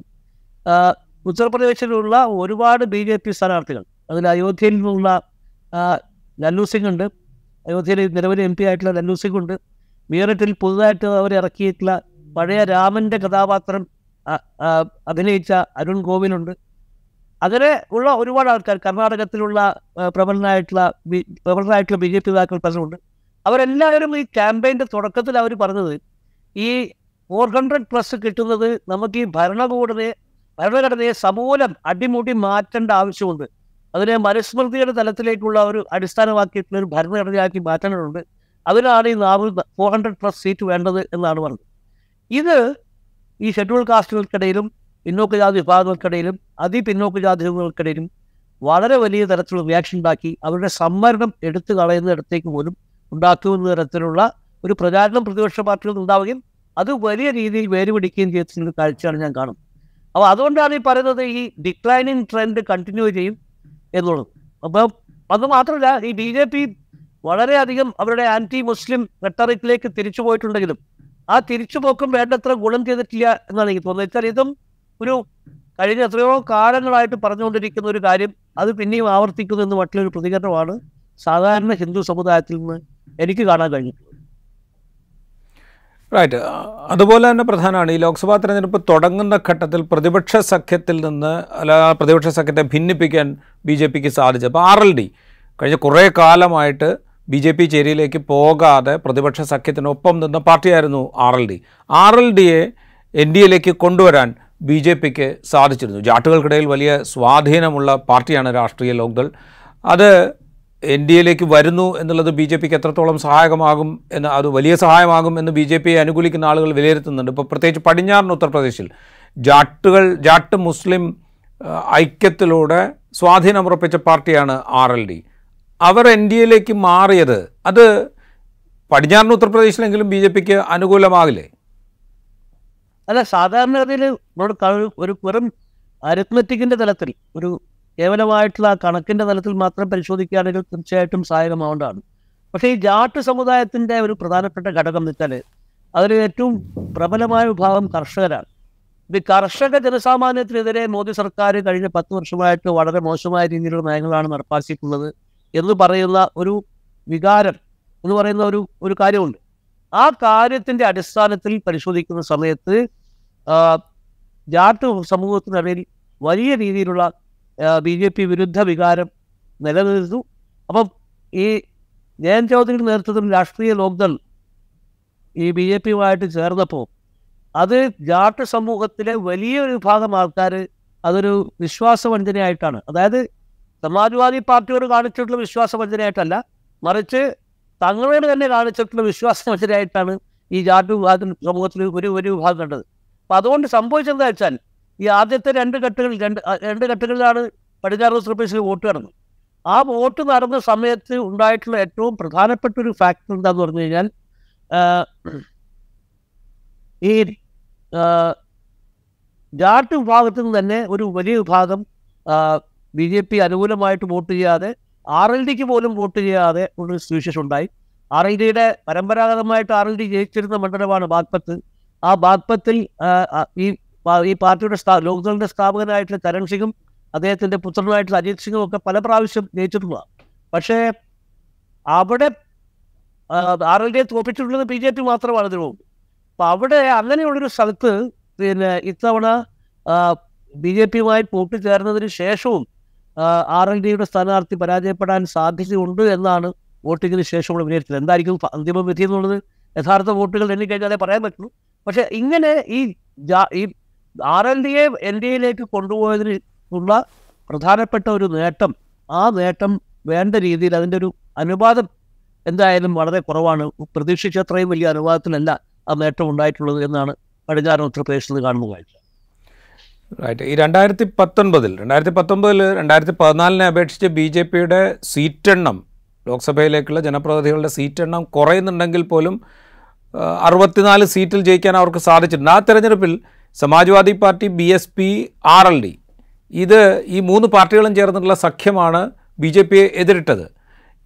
ഉത്തർപ്രദേശിലുള്ള ഒരുപാട് BJP സ്ഥാനാർത്ഥികൾ, അതിൽ അയോധ്യയിൽ നിന്നുള്ള ലല്ലു സിംഗ് ഉണ്ട്, അയോധ്യയിൽ നിരവധി MP ആയിട്ടുള്ള ലല്ലു സിംഗ് ഉണ്ട്, മീററ്റിൽ പുതുതായിട്ട് അവർ ഇറക്കിയിട്ടുള്ള പഴയ രാമൻ്റെ കഥാപാത്രം അഭിനയിച്ച അരുൺ ഗോവിലുണ്ട്, അങ്ങനെ ഉള്ള ഒരുപാട് ആൾക്കാർ, കർണാടകത്തിലുള്ള പ്രബലനായിട്ടുള്ള BJP നേതാക്കൾ പലരുണ്ട്. അവരെല്ലാവരും ഈ ക്യാമ്പയിൻ്റെ തുടക്കത്തിൽ അവർ പറഞ്ഞത് ഈ 400+ കിട്ടുന്നത് നമുക്ക് ഈ ഭരണഘടനയെ സമൂലം അടിമുടി മാറ്റേണ്ട ആവശ്യമുണ്ട്. അതിനെ മനുസ്മൃതിയുടെ തലത്തിലേക്കുള്ള ഒരു അടിസ്ഥാനമാക്കിയിട്ടുള്ള ഒരു ഭരണഘടനയാക്കി മാറ്റേണ്ടതുണ്ട്. അതിനാണ് ഈ 400+ സീറ്റ് വേണ്ടത് എന്നാണ് പറഞ്ഞത്. ഇത് ഈ ഷെഡ്യൂൾ കാസ്റ്റുകൾക്കിടയിലും പിന്നോക്ക ജാതി വിഭാഗങ്ങൾക്കിടയിലും അതിപിന്നോക്ക ജാതി വിഭാഗങ്ങൾക്കിടയിലും വളരെ വലിയ തരത്തിലുള്ള റിയാക്ഷൻ ഉണ്ടാക്കി. അവരുടെ സംവരണം എടുത്തു കളയുന്നിടത്തേക്ക് പോലും ഉണ്ടാക്കുന്ന തരത്തിലുള്ള ഒരു പ്രചാരണം പ്രതിപക്ഷ പാർട്ടികൾ ഉണ്ടാവുകയും അത് വലിയ രീതിയിൽ വേരുപിടിക്കുകയും ചെയ്തിട്ടുള്ള കാഴ്ചയാണ് ഞാൻ കാണുന്നത്. അപ്പോൾ അതുകൊണ്ടാണ് ഈ പറയുന്നത് ഈ ഡിക്ലൈനിങ് ട്രെൻഡ് കണ്ടിന്യൂ ചെയ്യും എന്നുള്ളത്. അപ്പം അത് മാത്രമല്ല, ഈ BJP വളരെയധികം അവരുടെ ആൻറ്റി മുസ്ലിം റെട്ടറിക്കിലേക്ക് തിരിച്ചു പോയിട്ടുണ്ടെങ്കിലും ആ തിരിച്ചുപോക്കും വേണ്ടത്ര ഗുണം ചെയ്തിട്ടില്ല എന്നാണ് എനിക്ക് തോന്നുന്നത്. വെച്ചാൽ ഇതും ഒരു കഴിഞ്ഞ എത്രയോ കാലങ്ങളായിട്ട് പറഞ്ഞുകൊണ്ടിരിക്കുന്ന ഒരു കാര്യം അത് പിന്നെയും ആവർത്തിക്കുന്നു എന്ന് മറ്റൊരു പ്രതികരണമാണ് സാധാരണ ഹിന്ദു സമുദായത്തിൽ നിന്ന് എനിക്ക് കാണാൻ കഴിഞ്ഞിട്ടുള്ളത്. റൈറ്റ്. അതുപോലെ തന്നെ പ്രധാനമാണ് ഈ ലോക്സഭാ തെരഞ്ഞെടുപ്പ് തുടങ്ങുന്ന ഘട്ടത്തിൽ പ്രതിപക്ഷ സഖ്യത്തിൽ നിന്ന് പ്രതിപക്ഷ സഖ്യത്തെ ഭിന്നിപ്പിക്കാൻ BJPക്ക് സാധിച്ചു. അപ്പോൾ RLD കഴിഞ്ഞ കുറേ കാലമായിട്ട് BJP ചേരിയിലേക്ക് പോകാതെ പ്രതിപക്ഷ സഖ്യത്തിനൊപ്പം നിന്ന പാർട്ടിയായിരുന്നു RLDയെ NDAയിലേക്ക് കൊണ്ടുവരാൻ BJPക്ക് സാധിച്ചിരുന്നു. ജാട്ടുകൾക്കിടയിൽ വലിയ സ്വാധീനമുള്ള പാർട്ടിയാണ് രാഷ്ട്രീയ ലോക്ദൾ. അത് NDAയിലേക്ക് വരുന്നു എന്നുള്ളത് BJPക്ക് എത്രത്തോളം സഹായകമാകും എന്ന്, അത് വലിയ സഹായമാകും എന്ന് BJPയെ അനുകൂലിക്കുന്ന ആളുകൾ വിലയിരുത്തുന്നുണ്ട്. ഇപ്പോൾ പ്രത്യേകിച്ച് പടിഞ്ഞാറൻ ഉത്തർപ്രദേശിൽ ജാട്ട് മുസ്ലിം ഐക്യത്തിലൂടെ സ്വാധീനമുറപ്പിച്ച പാർട്ടിയാണ് RLD. അവർ NDAയിലേക്ക് മാറിയത് അത് പടിഞ്ഞാറൻ ഉത്തർപ്രദേശിലെങ്കിലും BJPക്ക് അനുകൂലമാകില്ലേ? അല്ല, സാധാരണഗതിയിൽ ഒരു വെറും അരിത്മെറ്റിക്കിൻ്റെ തലത്തിൽ, ഒരു കേവലമായിട്ടുള്ള കണക്കിൻ്റെ തലത്തിൽ മാത്രം പരിശോധിക്കുകയാണെങ്കിൽ തീർച്ചയായിട്ടും സഹായകമാവേണ്ടതാണ്. പക്ഷേ ഈ ജാട്ട് സമുദായത്തിൻ്റെ ഒരു പ്രധാനപ്പെട്ട ഘടകം എന്ന് വെച്ചാൽ അതിൽ ഏറ്റവും പ്രബലമായ വിഭാഗം കർഷകരാണ്. ഈ കർഷക ജനസാമാന്യത്തിനെതിരെ മോദി സർക്കാർ കഴിഞ്ഞ 10 വർഷമായിട്ട് വളരെ മോശമായ രീതിയിലുള്ള നയങ്ങളാണ് നടപ്പാക്കിയിട്ടുള്ളത് എന്ന് പറയുന്ന ഒരു വികാരം എന്ന് പറയുന്ന ഒരു കാര്യമുണ്ട്. ആ കാര്യത്തിൻ്റെ അടിസ്ഥാനത്തിൽ പരിശോധിക്കുന്ന സമയത്ത് ജാട്ട് സമൂഹത്തിനിടയിൽ വലിയ രീതിയിലുള്ള BJP വിരുദ്ധ വികാരം നിലനിൽക്കുന്നു. അപ്പം ഈ ജയന്ത് ചൗധരിയുടെ നേതൃത്വത്തിൽ രാഷ്ട്രീയ ലോക്ദൾ ഈ BJPയുമായിട്ട് ചേർന്നപ്പോൾ അത് ജാട്ട് സമൂഹത്തിലെ വലിയൊരു വിഭാഗം ആൾക്കാർ അതൊരു വിശ്വാസവഞ്ചനയായിട്ടാണ്, അതായത് സമാജ്വാദി പാർട്ടിയോട് കാണിച്ചിട്ടുള്ള വിശ്വാസവഞ്ചനയായിട്ടല്ല, മറിച്ച് തങ്ങളോട് തന്നെ കാണിച്ചിട്ടുള്ള വിശ്വാസവഞ്ചനയായിട്ടാണ് ഈ ജാട്ട് വിഭാഗത്തിന് സമൂഹത്തിൽ ഒരു വിഭാഗം കണ്ടത്. അപ്പം അതുകൊണ്ട് സംഭവിച്ചെന്താ വെച്ചാൽ ഈ ആദ്യത്തെ രണ്ട് ഘട്ടങ്ങളിലാണ് പടിഞ്ഞാറൻ ഉത്തർപ്രദേശിൽ വോട്ട് നടന്നത്. ആ വോട്ട് നടന്ന സമയത്ത് ഉണ്ടായിട്ടുള്ള ഏറ്റവും പ്രധാനപ്പെട്ട ഒരു ഫാക്ടർ എന്താണെന്ന് പറഞ്ഞു കഴിഞ്ഞാൽ ഈ ജാട്ട് വിഭാഗത്തിൽ നിന്ന് തന്നെ ഒരു വലിയ വിഭാഗം BJP അനുകൂലമായിട്ട് വോട്ട് ചെയ്യാതെ RLDക്ക് പോലും വോട്ട് ചെയ്യാതെ ഒരു സിറ്റുവേഷൻ ഉണ്ടായി. RLDയുടെ പരമ്പരാഗതമായിട്ട് RLD ജയിച്ചിരുന്ന മണ്ഡലമാണ് ബാഗ്പത്ത്. ആ ബാഗ്പത്തിൽ ഈ പാർട്ടിയുടെ ലോക്ദളിൻ്റെ സ്ഥാപകനായിട്ടുള്ള കരൺ സിംഗും അദ്ദേഹത്തിൻ്റെ പുത്രനായിട്ടുള്ള അജിത് സിംഗും ഒക്കെ പല പ്രാവശ്യം ജയിച്ചിട്ടുള്ളതാണ്. പക്ഷേ അവിടെ RLDയെ തോൽപ്പിച്ചിട്ടുള്ളത് BJP മാത്രമാണ് ഇതിനു മുമ്പ്. അപ്പോൾ അവിടെ അങ്ങനെയുള്ളൊരു സ്ഥലത്ത് പിന്നെ ഇത്തവണ BJPയുമായി വോട്ട് ചേർന്നതിന് ശേഷവും RLDയുടെ സ്ഥാനാർത്ഥി പരാജയപ്പെടാൻ സാധ്യതയുണ്ട് എന്നാണ് വോട്ടിങ്ങിന് ശേഷമുള്ള വിലയിരുത്തൽ. എന്തായിരിക്കും അന്തിമ വിധി എന്നുള്ളത് യഥാർത്ഥ വോട്ടുകൾ എണ്ണിക്കഴിഞ്ഞാലേ പറയാൻ പറ്റുള്ളൂ. പക്ഷേ ഇങ്ങനെ ഈ RLDയെ NDAയിലേക്ക് കൊണ്ടുപോയതിന് ഉള്ള പ്രധാനപ്പെട്ട ഒരു നേട്ടം, ആ നേട്ടം വേണ്ട രീതിയിൽ അതിൻ്റെ ഒരു അനുപാതം എന്തായാലും വളരെ കുറവാണ്. പ്രതീക്ഷിച്ചത്രയും വലിയ അനുപാതത്തിലല്ല ആ നേട്ടം ഉണ്ടായിട്ടുള്ളത് എന്നാണ് പടിഞ്ഞാറൻ ഉത്തർപ്രദേശിൽ കാണുന്ന കാഴ്ച. റൈറ്റ്. ഈ 2019 2014 അപേക്ഷിച്ച് BJPയുടെ സീറ്റെണ്ണം, ലോക്സഭയിലേക്കുള്ള ജനപ്രതിനിധികളുടെ സീറ്റെണ്ണം കുറയുന്നുണ്ടെങ്കിൽ പോലും 64 സീറ്റിൽ ജയിക്കാൻ അവർക്ക് സാധിച്ചിട്ടുണ്ട്. ആ തെരഞ്ഞെടുപ്പിൽ സമാജ്വാദി പാർട്ടി, BSP, RLD ഈ 3 പാർട്ടികളും ചേർന്നിട്ടുള്ള സഖ്യമാണ് BJPയെ എതിരിട്ടത്.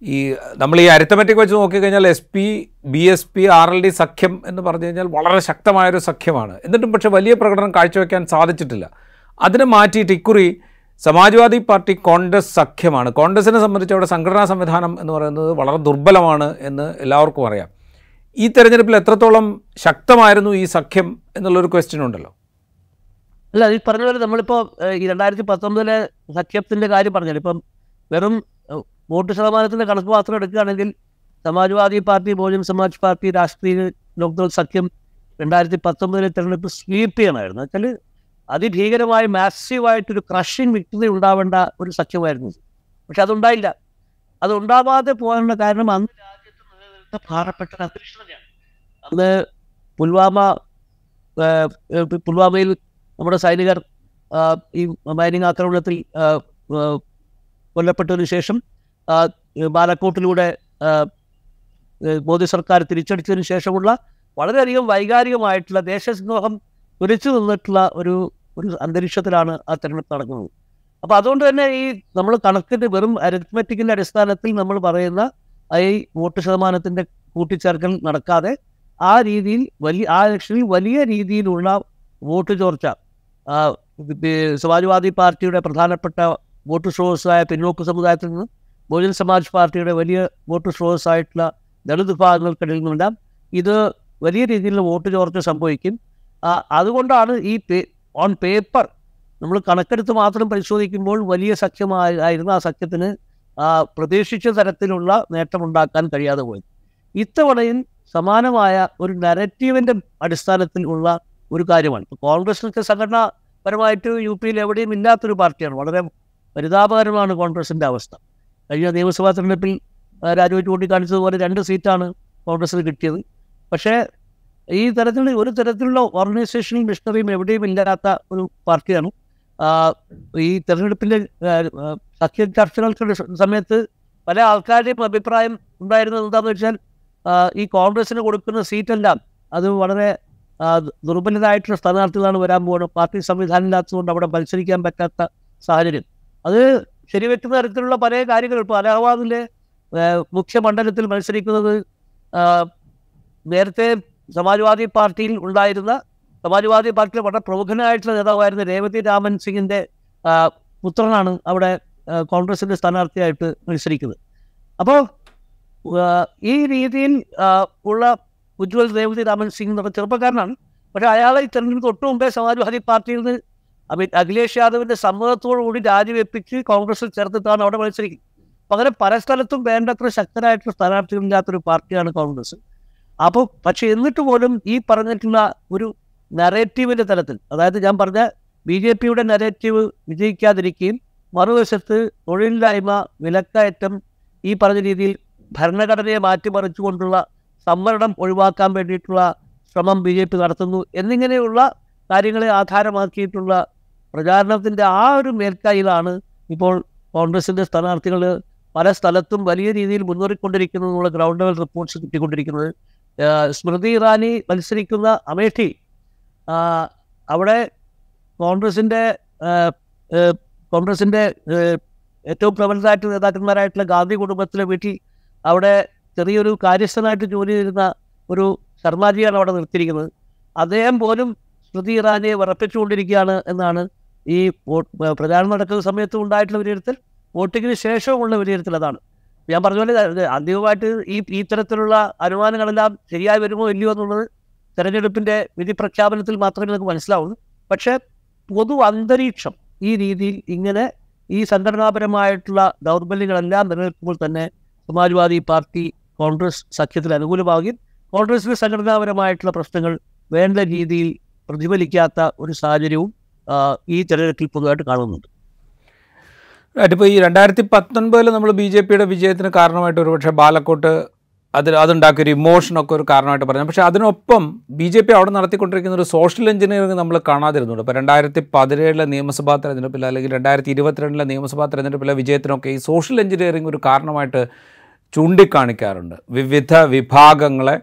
നമ്മൾ ഈ അരിത്തമെറ്റിക് വെച്ച് നോക്കിക്കഴിഞ്ഞാൽ SP, BSP, RLD സഖ്യം എന്ന് പറഞ്ഞു കഴിഞ്ഞാൽ വളരെ ശക്തമായൊരു സഖ്യമാണ്. എന്നിട്ടും പക്ഷേ വലിയ പ്രകടനം കാഴ്ചവെക്കാൻ സാധിച്ചിട്ടില്ല. അതിനെ മാറ്റിയിട്ട് ഇക്കുറി സമാജ്വാദി പാർട്ടി കോൺഗ്രസ് സഖ്യമാണ്. കോൺഗ്രസിനെ സംബന്ധിച്ച് അവിടെ സംഘടനാ സംവിധാനം എന്ന് പറയുന്നത് വളരെ ദുർബലമാണ് എന്ന് എല്ലാവർക്കും അറിയാം. ഈ തെരഞ്ഞെടുപ്പിൽ എത്രത്തോളം ശക്തമായിരുന്നു ഈ സഖ്യം എന്നുള്ളൊരു ക്വസ്റ്റ്യൻ ഉണ്ടല്ലോ. അല്ല, ഈ പറഞ്ഞ പോലെ നമ്മളിപ്പോൾ ഈ 2019 സഖ്യത്തിൻ്റെ കാര്യം പറഞ്ഞാൽ ഇപ്പം വെറും വോട്ട് ശതമാനത്തിൻ്റെ കണക്ക് മാത്രം എടുക്കുകയാണെങ്കിൽ സമാജ്വാദി പാർട്ടി, ബഹുജൻ സമാജ് പാർട്ടി, രാഷ്ട്രീയ ലോക്ദൾ സഖ്യം 2019 തെരഞ്ഞെടുപ്പ് സ്വീപ്പ് ചെയ്യണമായിരുന്നു. വെച്ചാൽ അതിഭീകരമായി മാസീവായിട്ടൊരു ക്രഷിങ് വിക്ടറി ഉണ്ടാവേണ്ട ഒരു സഖ്യമായിരുന്നു. പക്ഷെ അതുണ്ടായില്ല. അതുണ്ടാവാതെ പോകാനുള്ള കാരണം അന്ന് രാജ്യത്ത് നിലനിൽക്കുന്ന ഭാരപ്പെട്ട ഒരു അന്തരീക്ഷം തന്നെയാണ്. അന്ന് പുൽവാമയിൽ നമ്മുടെ സൈനികർ ഈ മൈനിങ് ആക്രമണത്തിൽ കൊല്ലപ്പെട്ടതിനു ശേഷം ബാലക്കോട്ടിലൂടെ മോദി സർക്കാർ തിരിച്ചടിച്ചതിന് ശേഷമുള്ള വളരെയധികം വൈകാരികമായിട്ടുള്ള ദേശസ്നേഹം തുലച്ചു നിന്നിട്ടുള്ള ഒരു അന്തരീക്ഷത്തിലാണ് ആ തെരഞ്ഞെടുപ്പ് നടക്കുന്നത്. അപ്പോൾ അതുകൊണ്ട് തന്നെ ഈ നമ്മൾ കണക്കിൻ്റെ വെറും അരിത്മെറ്റിക്കിൻ്റെ അടിസ്ഥാനത്തിൽ നമ്മൾ പറയുന്ന ഈ വോട്ട് ശതമാനത്തിൻ്റെ കൂട്ടിച്ചേർക്കൽ നടക്കാതെ ആ രീതിയിൽ ആ ഇലക്ഷനിൽ വലിയ രീതിയിലുള്ള വോട്ട് ചോർച്ച, സമാജ്വാദി പാർട്ടിയുടെ പ്രധാനപ്പെട്ട വോട്ട് സ്രോതസ്സായ പിന്നോക്ക സമുദായത്തിൽ നിന്ന് ബഹുജൻ സമാജ് പാർട്ടിയുടെ വലിയ വോട്ട് സ്രോതസ്സായിട്ടുള്ള ദളിത് വിഭാഗങ്ങൾക്കിടയിൽ നിന്നെല്ലാം ഇത് വലിയ രീതിയിലുള്ള വോട്ട് ചോർച്ച സംഭവിക്കും. അതുകൊണ്ടാണ് ഈ ഓൺ പേപ്പർ നമ്മൾ കണക്കെടുത്ത് മാത്രം പരിശോധിക്കുമ്പോൾ വലിയ സഖ്യമായിരുന്ന ആ സഖ്യത്തിന് പ്രതീക്ഷിച്ച തരത്തിലുള്ള നേട്ടമുണ്ടാക്കാൻ കഴിയാതെ പോയി. ഇത്തവണയും സമാനമായ ഒരു നരറ്റീവിൻ്റെ അടിസ്ഥാനത്തിൽ ഉള്ള ഒരു കാര്യമാണ്. ഇപ്പോൾ കോൺഗ്രസിനൊക്കെ സംഘടനാപരമായിട്ട് യു പിയിൽ എവിടെയും ഇല്ലാത്തൊരു പാർട്ടിയാണ്. വളരെ പരിതാപകരമാണ് കോൺഗ്രസിൻ്റെ അവസ്ഥ. കഴിഞ്ഞ നിയമസഭാ തെരഞ്ഞെടുപ്പിൽ രാജു ചൂണ്ടിക്കാണിച്ചതുപോലെ 2 സീറ്റാണ് കോൺഗ്രസിന് കിട്ടിയത്. പക്ഷേ ഈ ഒരു തരത്തിലുള്ള ഓർഗനൈസേഷണൽ മിഷണറിയും എവിടെയും ഇല്ലാത്ത ഒരു പാർട്ടിയാണ്. ഈ തെരഞ്ഞെടുപ്പിൻ്റെ സഖ്യ ചർച്ചകൾക്ക് സമയത്ത് പല ആൾക്കാരുടെയും അഭിപ്രായം ഉണ്ടായിരുന്നത് എന്താണെന്ന് വെച്ചാൽ ഈ കോൺഗ്രസിന് കൊടുക്കുന്ന സീറ്റെല്ലാം അത് വളരെ ദുർബലരായിട്ടുള്ള സ്ഥാനാർത്ഥികളാണ് വരാൻ പോകുന്നത്. പാർട്ടി സംവിധാനം ഇല്ലാത്തതുകൊണ്ട് അവിടെ മത്സരിക്കാൻ പറ്റാത്ത സാഹചര്യം. അത് ശരിവെക്കുന്ന തരത്തിലുള്ള പല കാര്യങ്ങൾ. ഇപ്പോൾ അലഹബാദിലെ മുഖ്യ മണ്ഡലത്തിൽ മത്സരിക്കുന്നത് നേരത്തെ സമാജ്വാദി പാർട്ടിയിൽ ഉണ്ടായിരുന്ന സമാജ്വാദി പാർട്ടിയിലെ വളരെ പ്രമുഖനായിട്ടുള്ള നേതാവായിരുന്ന രേവതി രാമൻ സിംഗിൻ്റെ പുത്രനാണ് അവിടെ കോൺഗ്രസിൻ്റെ സ്ഥാനാർത്ഥിയായിട്ട് മത്സരിക്കുന്നത്. അപ്പോൾ ഈ രീതിയിൽ ഉള്ള ഉജ്വൽ രേവതി രാമൻ സിംഗ് എന്ന ചെറുപ്പക്കാരനാണ്. പക്ഷേ അയാളെ ഈ തെരഞ്ഞെടുപ്പ് തൊട്ട് മുമ്പേ സമാജ്വാദി പാർട്ടിയിൽ നിന്ന് അഖിലേഷ് യാദവിൻ്റെ സമ്മതത്തോടുകൂടി രാജിവെപ്പിച്ച് കോൺഗ്രസിൽ ചേർത്തിട്ടാണ് അവിടെ മത്സരിക്കുന്നത്. പകരം പല സ്ഥലത്തും വേണ്ടത്ര ശക്തരായിട്ടുള്ള സ്ഥാനാർത്ഥികളില്ലാത്തൊരു പാർട്ടിയാണ് കോൺഗ്രസ്. അപ്പോൾ പക്ഷെ എന്നിട്ട് പോലും ഈ പറഞ്ഞിട്ടുള്ള ഒരു നറേറ്റീവിൻ്റെ തലത്തിൽ, അതായത് ഞാൻ പറഞ്ഞ BJPയുടെ നറേറ്റീവ് വിജയിക്കാതിരിക്കുകയും മറുവശത്ത് തൊഴിലില്ലായ്മ, വിലക്കയറ്റം, ഈ പറഞ്ഞ രീതിയിൽ ഭരണഘടനയെ മാറ്റിമറിച്ചുകൊണ്ടുള്ള സംവരണം ഒഴിവാക്കാൻ വേണ്ടിയിട്ടുള്ള ശ്രമം BJP നടത്തുന്നു എന്നിങ്ങനെയുള്ള കാര്യങ്ങളെ ആധാരമാക്കിയിട്ടുള്ള പ്രചാരണത്തിൻ്റെ ആ ഒരു മേൽക്കൈയിലാണ് ഇപ്പോൾ കോൺഗ്രസിൻ്റെ സ്ഥാനാർത്ഥികൾ പല സ്ഥലത്തും വലിയ രീതിയിൽ മുന്നേറിക്കൊണ്ടിരിക്കുന്നതിനുള്ള ground level reports കിട്ടിക്കൊണ്ടിരിക്കുന്നത്. Smriti Irani മത്സരിക്കുന്ന അമേഠി, അവിടെ കോൺഗ്രസിൻ്റെ ഏറ്റവും പ്രബലരായിട്ടുള്ള നേതാക്കന്മാരായിട്ടുള്ള ഗാന്ധി കുടുംബത്തിലെ വീട്ടിൽ അവിടെ ചെറിയൊരു കാര്യസ്ഥനായിട്ട് ജോലി ചെയ്യുന്ന ഒരു ശർമാജിയാണ് അവിടെ നിർത്തിയിരിക്കുന്നത്. അദ്ദേഹം പോലും സ്മൃതി ഇറാനിയെ വിറപ്പിച്ചുകൊണ്ടിരിക്കുകയാണ് എന്നാണ് ഈ പ്രചാരണം നടക്കുന്ന സമയത്ത് ഉണ്ടായിട്ടുള്ള വിലയിരുത്തൽ. വോട്ടിങ്ങിന് ശേഷമുള്ള വിലയിരുത്തൽ അതാണ്. ഞാൻ പറഞ്ഞ പോലെ അന്തിമമായിട്ട് ഈ തരത്തിലുള്ള അനുമാനങ്ങളെല്ലാം ശരിയായി വരുമോ ഇല്ലയോ എന്നുള്ളത് തെരഞ്ഞെടുപ്പിൻ്റെ വിധി പ്രഖ്യാപനത്തിൽ മാത്രമേ നമുക്ക് മനസ്സിലാവുള്ളൂ. പക്ഷേ പൊതു അന്തരീക്ഷം ഈ രീതിയിൽ ഇങ്ങനെ ഈ സംഘടനാപരമായിട്ടുള്ള ദൗർബല്യങ്ങളെല്ലാം നിലനിൽക്കുമ്പോൾ തന്നെ സമാജ്വാദി പാർട്ടി കോൺഗ്രസ് സഖ്യത്തിൽ അനുകൂലമാവുകയും കോൺഗ്രസിലെ സംഘടനാപരമായിട്ടുള്ള പ്രശ്നങ്ങൾ വേണ്ട രീതിയിൽ പ്രതിഫലിക്കാത്ത ഒരു സാഹചര്യവും ഈ തെരഞ്ഞെടുപ്പിൽ പൊതുവായിട്ട് കാണുന്നുണ്ട്. ഇപ്പോൾ ഈ 2019 നമ്മൾ BJPയുടെ വിജയത്തിന് കാരണമായിട്ട് ഒരുപക്ഷെ ബാലക്കോട്ട് അതുണ്ടാക്കിയൊരു ഇമോഷനൊക്കെ ഒരു കാരണമായിട്ട് പറഞ്ഞു. പക്ഷേ അതിനൊപ്പം BJP അവിടെ നടത്തിക്കൊണ്ടിരിക്കുന്ന ഒരു സോഷ്യൽ എഞ്ചിനീയറിംഗ് നമ്മൾ കാണാതിരുന്നുണ്ട്. ഇപ്പോൾ 2017 നിയമസഭാ തെരഞ്ഞെടുപ്പിൽ അല്ലെങ്കിൽ 2022 നിയമസഭാ തെരഞ്ഞെടുപ്പിലെ വിജയത്തിനൊക്കെ ഈ സോഷ്യൽ എഞ്ചിനീയറിംഗ് ഒരു കാരണമായിട്ട് ചൂണ്ടിക്കാണിക്കാറുണ്ട്. വിവിധ വിഭാഗങ്ങളെ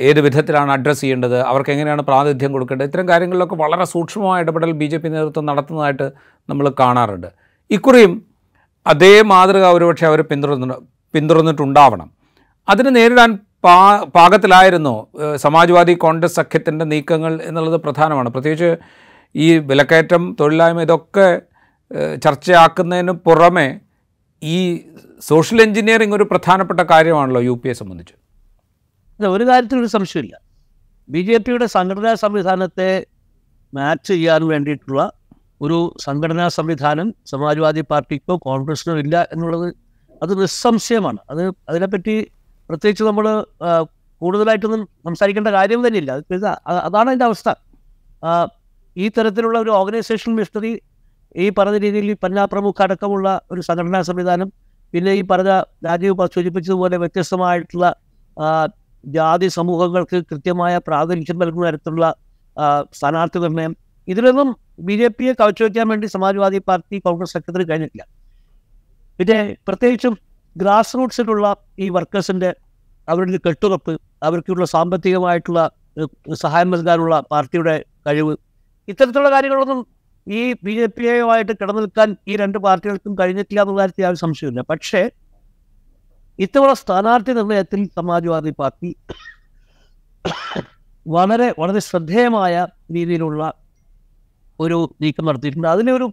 ഏത് വിധത്തിലാണ് അഡ്രസ്സ് ചെയ്യേണ്ടത്, അവർക്ക് എങ്ങനെയാണ് പ്രാതിനിധ്യം കൊടുക്കേണ്ടത്, ഇത്തരം കാര്യങ്ങളിലൊക്കെ വളരെ സൂക്ഷ്മമായ ഇടപെടൽ BJP നേതൃത്വം നടത്തുന്നതായിട്ട് നമ്മൾ കാണാറുണ്ട്. ഇക്കുറിയും അതേ മാതൃക ഒരുപക്ഷെ അവർ പിന്തുടർന്നിട്ടുണ്ടാവണം. അതിന് നേരിടാൻ പാകത്തിലായിരുന്നു സമാജ്വാദി കോൺഗ്രസ് സഖ്യത്തിൻ്റെ നീക്കങ്ങൾ എന്നുള്ളത് പ്രധാനമാണ്. പ്രത്യേകിച്ച് ഈ വിലക്കയറ്റം, തൊഴിലില്ലായ്മ ഇതൊക്കെ ചർച്ചയാക്കുന്നതിന് പുറമെ ഈ സോഷ്യൽ എഞ്ചിനീയറിംഗ് ഒരു പ്രധാനപ്പെട്ട കാര്യമാണല്ലോ UPയെ സംബന്ധിച്ച്. ഒരു കാര്യത്തിലൊരു സംശയമില്ല. BJPയുടെ സംഘടനാ സംവിധാനത്തെ മാച്ച് ചെയ്യാൻ വേണ്ടിയിട്ടുള്ള ഒരു സംഘടനാ സംവിധാനം സമാജ്വാദി പാർട്ടിക്കോ കോൺഗ്രസിനോ ഇല്ല എന്നുള്ളത് അത് നിസ്സംശയമാണ്. അതിനെപ്പറ്റി പ്രത്യേകിച്ച് നമ്മൾ കൂടുതലായിട്ടൊന്നും സംസാരിക്കേണ്ട കാര്യം തന്നെയില്ല. അതാണ് അതിൻ്റെ അവസ്ഥ. ഈ തരത്തിലുള്ള ഒരു ഓർഗനൈസേഷൻ മിഷണറി, ഈ പറഞ്ഞ രീതിയിൽ പഞ്ചാബ് പ്രമുഖ അടക്കമുള്ള ഒരു സംഘടനാ സംവിധാനം, പിന്നെ ഈ പറഞ്ഞ രാജീവ് സൂചിപ്പിച്ചതുപോലെ വ്യത്യസ്തമായിട്ടുള്ള ജാതി സമൂഹങ്ങൾക്ക് കൃത്യമായ പ്രാതിനിധ്യം നൽകുന്ന തരത്തിലുള്ള സ്ഥാനാർത്ഥി നിർണ്ണയം, ഇതിലൊന്നും BJPയെ കവച്ചുവെക്കാൻ വേണ്ടി സമാജ്വാദി പാർട്ടി കോൺഗ്രസ് സെക്രട്ടറി കഴിഞ്ഞിട്ടില്ല. പിന്നെ പ്രത്യേകിച്ചും ഗ്രാസ് റൂട്ട്സിലുള്ള ഈ വർക്കേഴ്സിൻ്റെ അവരുടെ കെട്ടുറപ്പ്, അവർക്കുള്ള സാമ്പത്തികമായിട്ടുള്ള സഹായം നൽകാനുള്ള പാർട്ടിയുടെ കഴിവ്, ഇത്തരത്തിലുള്ള കാര്യങ്ങളൊന്നും ഈ BJPയുമായിട്ട് കിടനിൽക്കാൻ ഈ രണ്ട് പാർട്ടികൾക്കും കഴിഞ്ഞിട്ടില്ല എന്നുള്ള കാര്യത്തിൽ യാതൊരു സംശയമില്ല. പക്ഷേ ഇത്തവണ സ്ഥാനാർത്ഥി നിർണ്ണയത്തിൽ സമാജ്വാദി പാർട്ടി വളരെ വളരെ ശ്രദ്ധേയമായ രീതിയിലുള്ള ഒരു നീക്കം നടത്തിയിട്ടുണ്ട്. അതിലൊരു